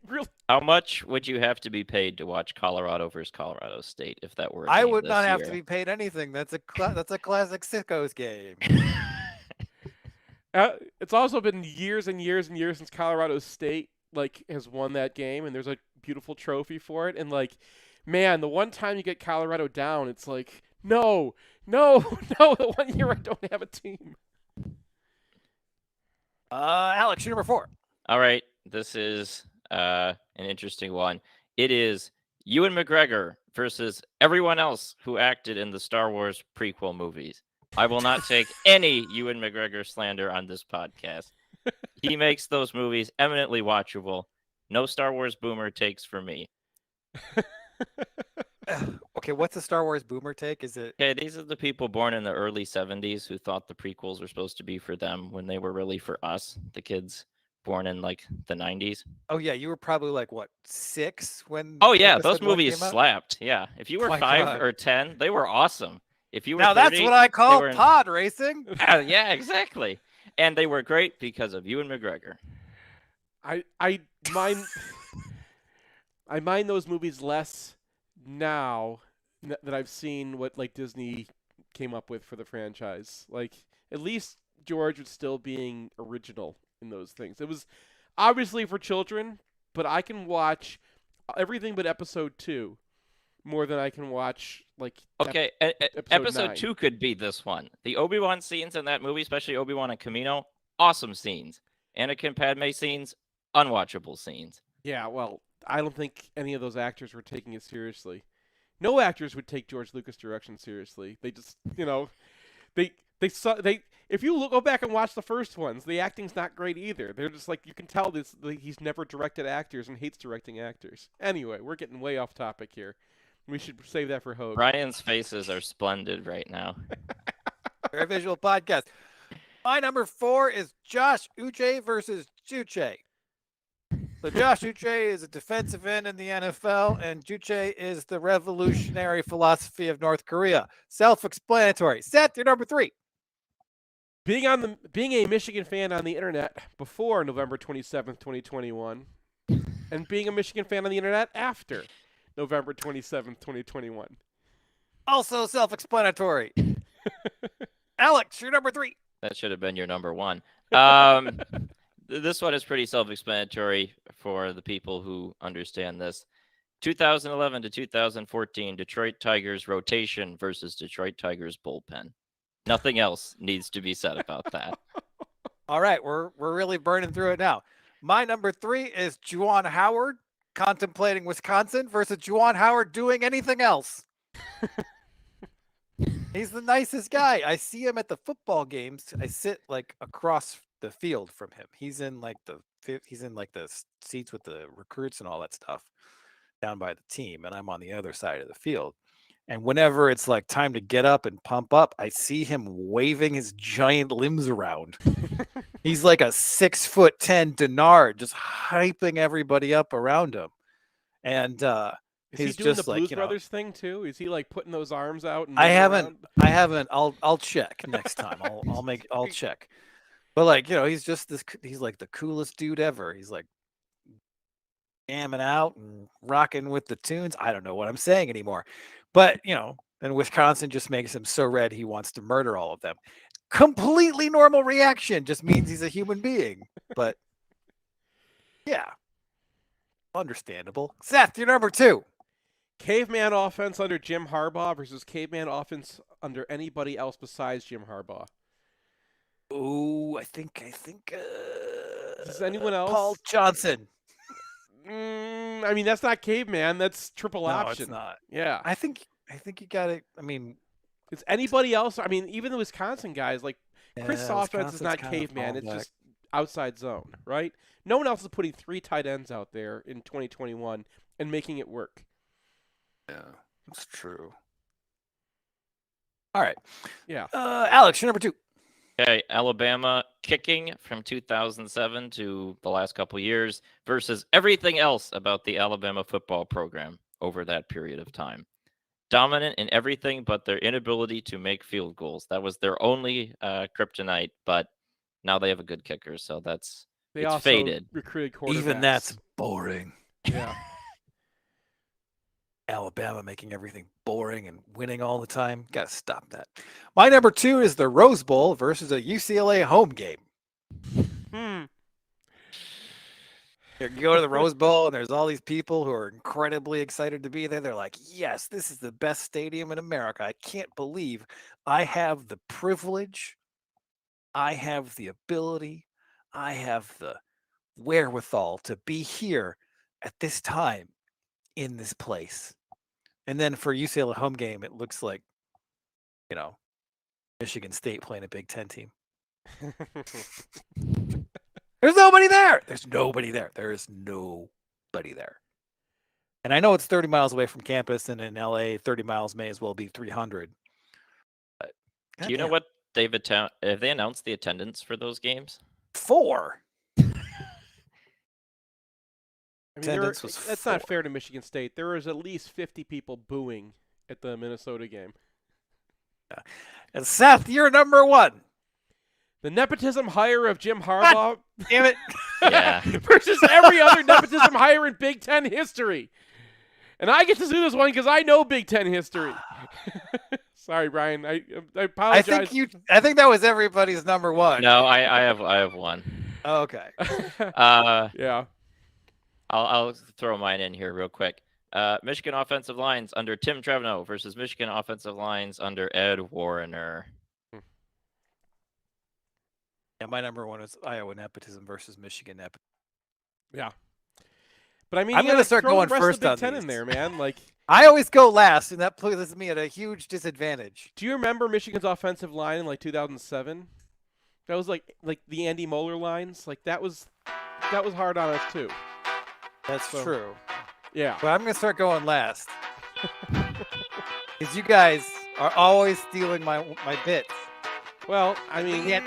Really? How much would you have to be paid to watch Colorado versus Colorado State if that were? I would not have to be paid anything. That's a classic Sickos game. It's also been years and years and years since Colorado State has won that game, and there's a beautiful trophy for it. And man, the one time you get Colorado down, it's like, no. The one year I don't have a team. Alex, you're number 4. All right, this is an interesting one. It is Ewan McGregor versus everyone else who acted in the Star Wars prequel movies. I will not take any Ewan McGregor slander on this podcast. He makes those movies eminently watchable. No Star Wars boomer takes for me. Okay, what's the Star Wars boomer take? Is it Okay, these are the people born in the early 70s who thought the prequels were supposed to be for them when they were really for us, the kids born in like the 90s. Oh yeah, you were probably like what, 6 when Oh yeah, those episode 1 movies came out? slapped. Yeah, if you were My 5 God. or 10, they were awesome. If you were Now 30, that's what I they call were pod racing. yeah, exactly. And they were great because of Ewan McGregor. I mind I mind those movies less now that I've seen what like Disney came up with for the franchise. Like at least George was still being original in those things. It was obviously for children, but I can watch everything but episode 2 more than I can watch like Okay, episode 2 could be this one. The Obi-Wan scenes in that movie, especially Obi-Wan and Kamino, awesome scenes. Anakin Padme scenes, unwatchable scenes. Yeah, well, I don't think any of those actors were taking it seriously. No actors would take George Lucas' direction seriously. They just, they if you go back and watch the first ones, the acting's not great either. They're just like, you can tell he's never directed actors and hates directing actors. Anyway, we're getting way off topic here. We should save that for Hogue. Brian's faces are splendid right now. Very visual podcast. My number 4 is Josh Uche versus Juche. So Josh Uche is a defensive end in the NFL, and Juche is the revolutionary philosophy of North Korea. Self-explanatory. Seth, you're number 3. Being a Michigan fan on the internet before November 27th, 2021, and being a Michigan fan on the internet after November 27th, 2021. Also self-explanatory. Alex, you're number 3. That should have been your number 1. This one is pretty self-explanatory for the people who understand this. 2011 to 2014, Detroit Tigers rotation versus Detroit Tigers bullpen. Nothing else needs to be said about that. All right, we're really burning through it now. My number 3 is Juwan Howard contemplating Wisconsin versus Juwan Howard doing anything else. He's the nicest guy. I see him at the football games. I sit like across the field from him. He's in like the seats with the recruits and all that stuff down by the team, and I'm on the other side of the field. And whenever it's like time to get up and pump up, I see him waving his giant limbs around. He's like a 6'10" Denard, just hyping everybody up around him. And Is he's he doing just the like, Blues Brothers thing too? Is he like putting those arms out? And I moving haven't. around? I'll check next time. I'll check. But like, he's just he's like the coolest dude ever. He's like jamming out and rocking with the tunes. I don't know what I'm saying anymore. But, and Wisconsin just makes him so red he wants to murder all of them. Completely normal reaction, just means he's a human being. But yeah, understandable. Seth, you're number 2. Caveman offense under Jim Harbaugh versus caveman offense under anybody else besides Jim Harbaugh. Oh, I think. Is anyone else? Paul Johnson. I mean, that's not caveman. That's triple option. It's not. Yeah. I think you got it. I mean, it's anybody else. I mean, even the Wisconsin guys, like Chris' offense is not caveman. It's just outside zone, right? No one else is putting 3 tight ends out there in 2021 and making it work. Yeah, that's true. All right. Yeah. Alex, you're number 2. Okay, Alabama kicking from 2007 to the last couple years versus everything else about the Alabama football program over that period of time. Dominant in everything but their inability to make field goals. That was their only kryptonite, but now they have a good kicker, so it's also faded. Recruited quarterbacks. Even that's boring. Yeah. Alabama making everything boring and winning all the time. Got to stop that. My number 2 is the Rose Bowl versus a UCLA home game. You go to the Rose Bowl and there's all these people who are incredibly excited to be there. They're like, yes, this is the best stadium in America. I can't believe I have the privilege. I have the ability. I have the wherewithal to be here at this time in this place. And then for UCLA home game, it looks like, Michigan State playing a Big Ten team. There's nobody there. There's nobody there. There is nobody there. And I know it's 30 miles away from campus, and in LA, 30 miles may as well be 300. But, do you know what have they announced the attendance for those games? 4. I mean, Attendance was that's 4. not fair to Michigan State. There was at least 50 people booing at the Minnesota game. Yeah. And Seth, you're number 1. The nepotism hire of Jim Harbaugh Damn it. Yeah. versus every other nepotism hire in Big Ten history. And I get to do this one because I know Big Ten history. Sorry, Brian. I apologize. I think that was everybody's number 1. No, I have one. Oh, okay. Yeah. I'll throw mine in here real quick. Michigan offensive lines under Tim Trevino versus Michigan offensive lines under Ed Warrener. Yeah, my number 1 is Iowa nepotism versus Michigan nepotism. Yeah. But I mean, I'm going to start throw going the rest first of Big on Ten these. in there, man. Like, I always go last, and that places me at a huge disadvantage. do you remember Michigan's offensive line in like 2007? That was like the Andy Moeller lines. Like that was hard on us too. That's true. Yeah. But I'm going to start going last. Because you guys are always stealing my bits. Well, I mean, can't.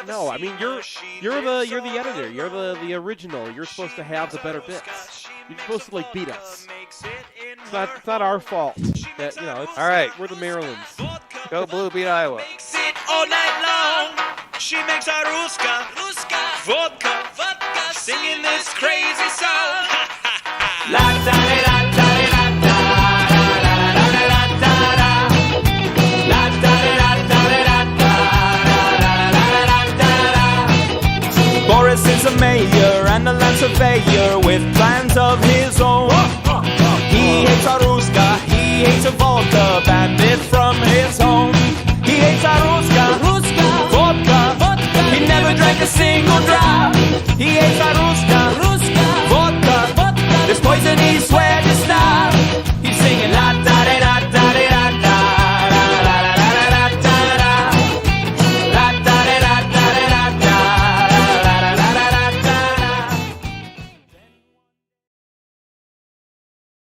no, I mean you're the editor. You're the original. You're supposed to have the better bits. You're supposed to like beat us. It's not our fault. That it's, all right. We're the Marylands. Go Blue, beat Iowa. All night long, she makes a ruska, vodka, singing this crazy song. La da da da da da da da da da. La da da da da da da. Boris is a mayor and a land surveyor with plans of his own. He hates a ruska, he hates a vodka, bandit from his home. He hates a ruska, vodka. He never drank a single drop. He hates a ruska.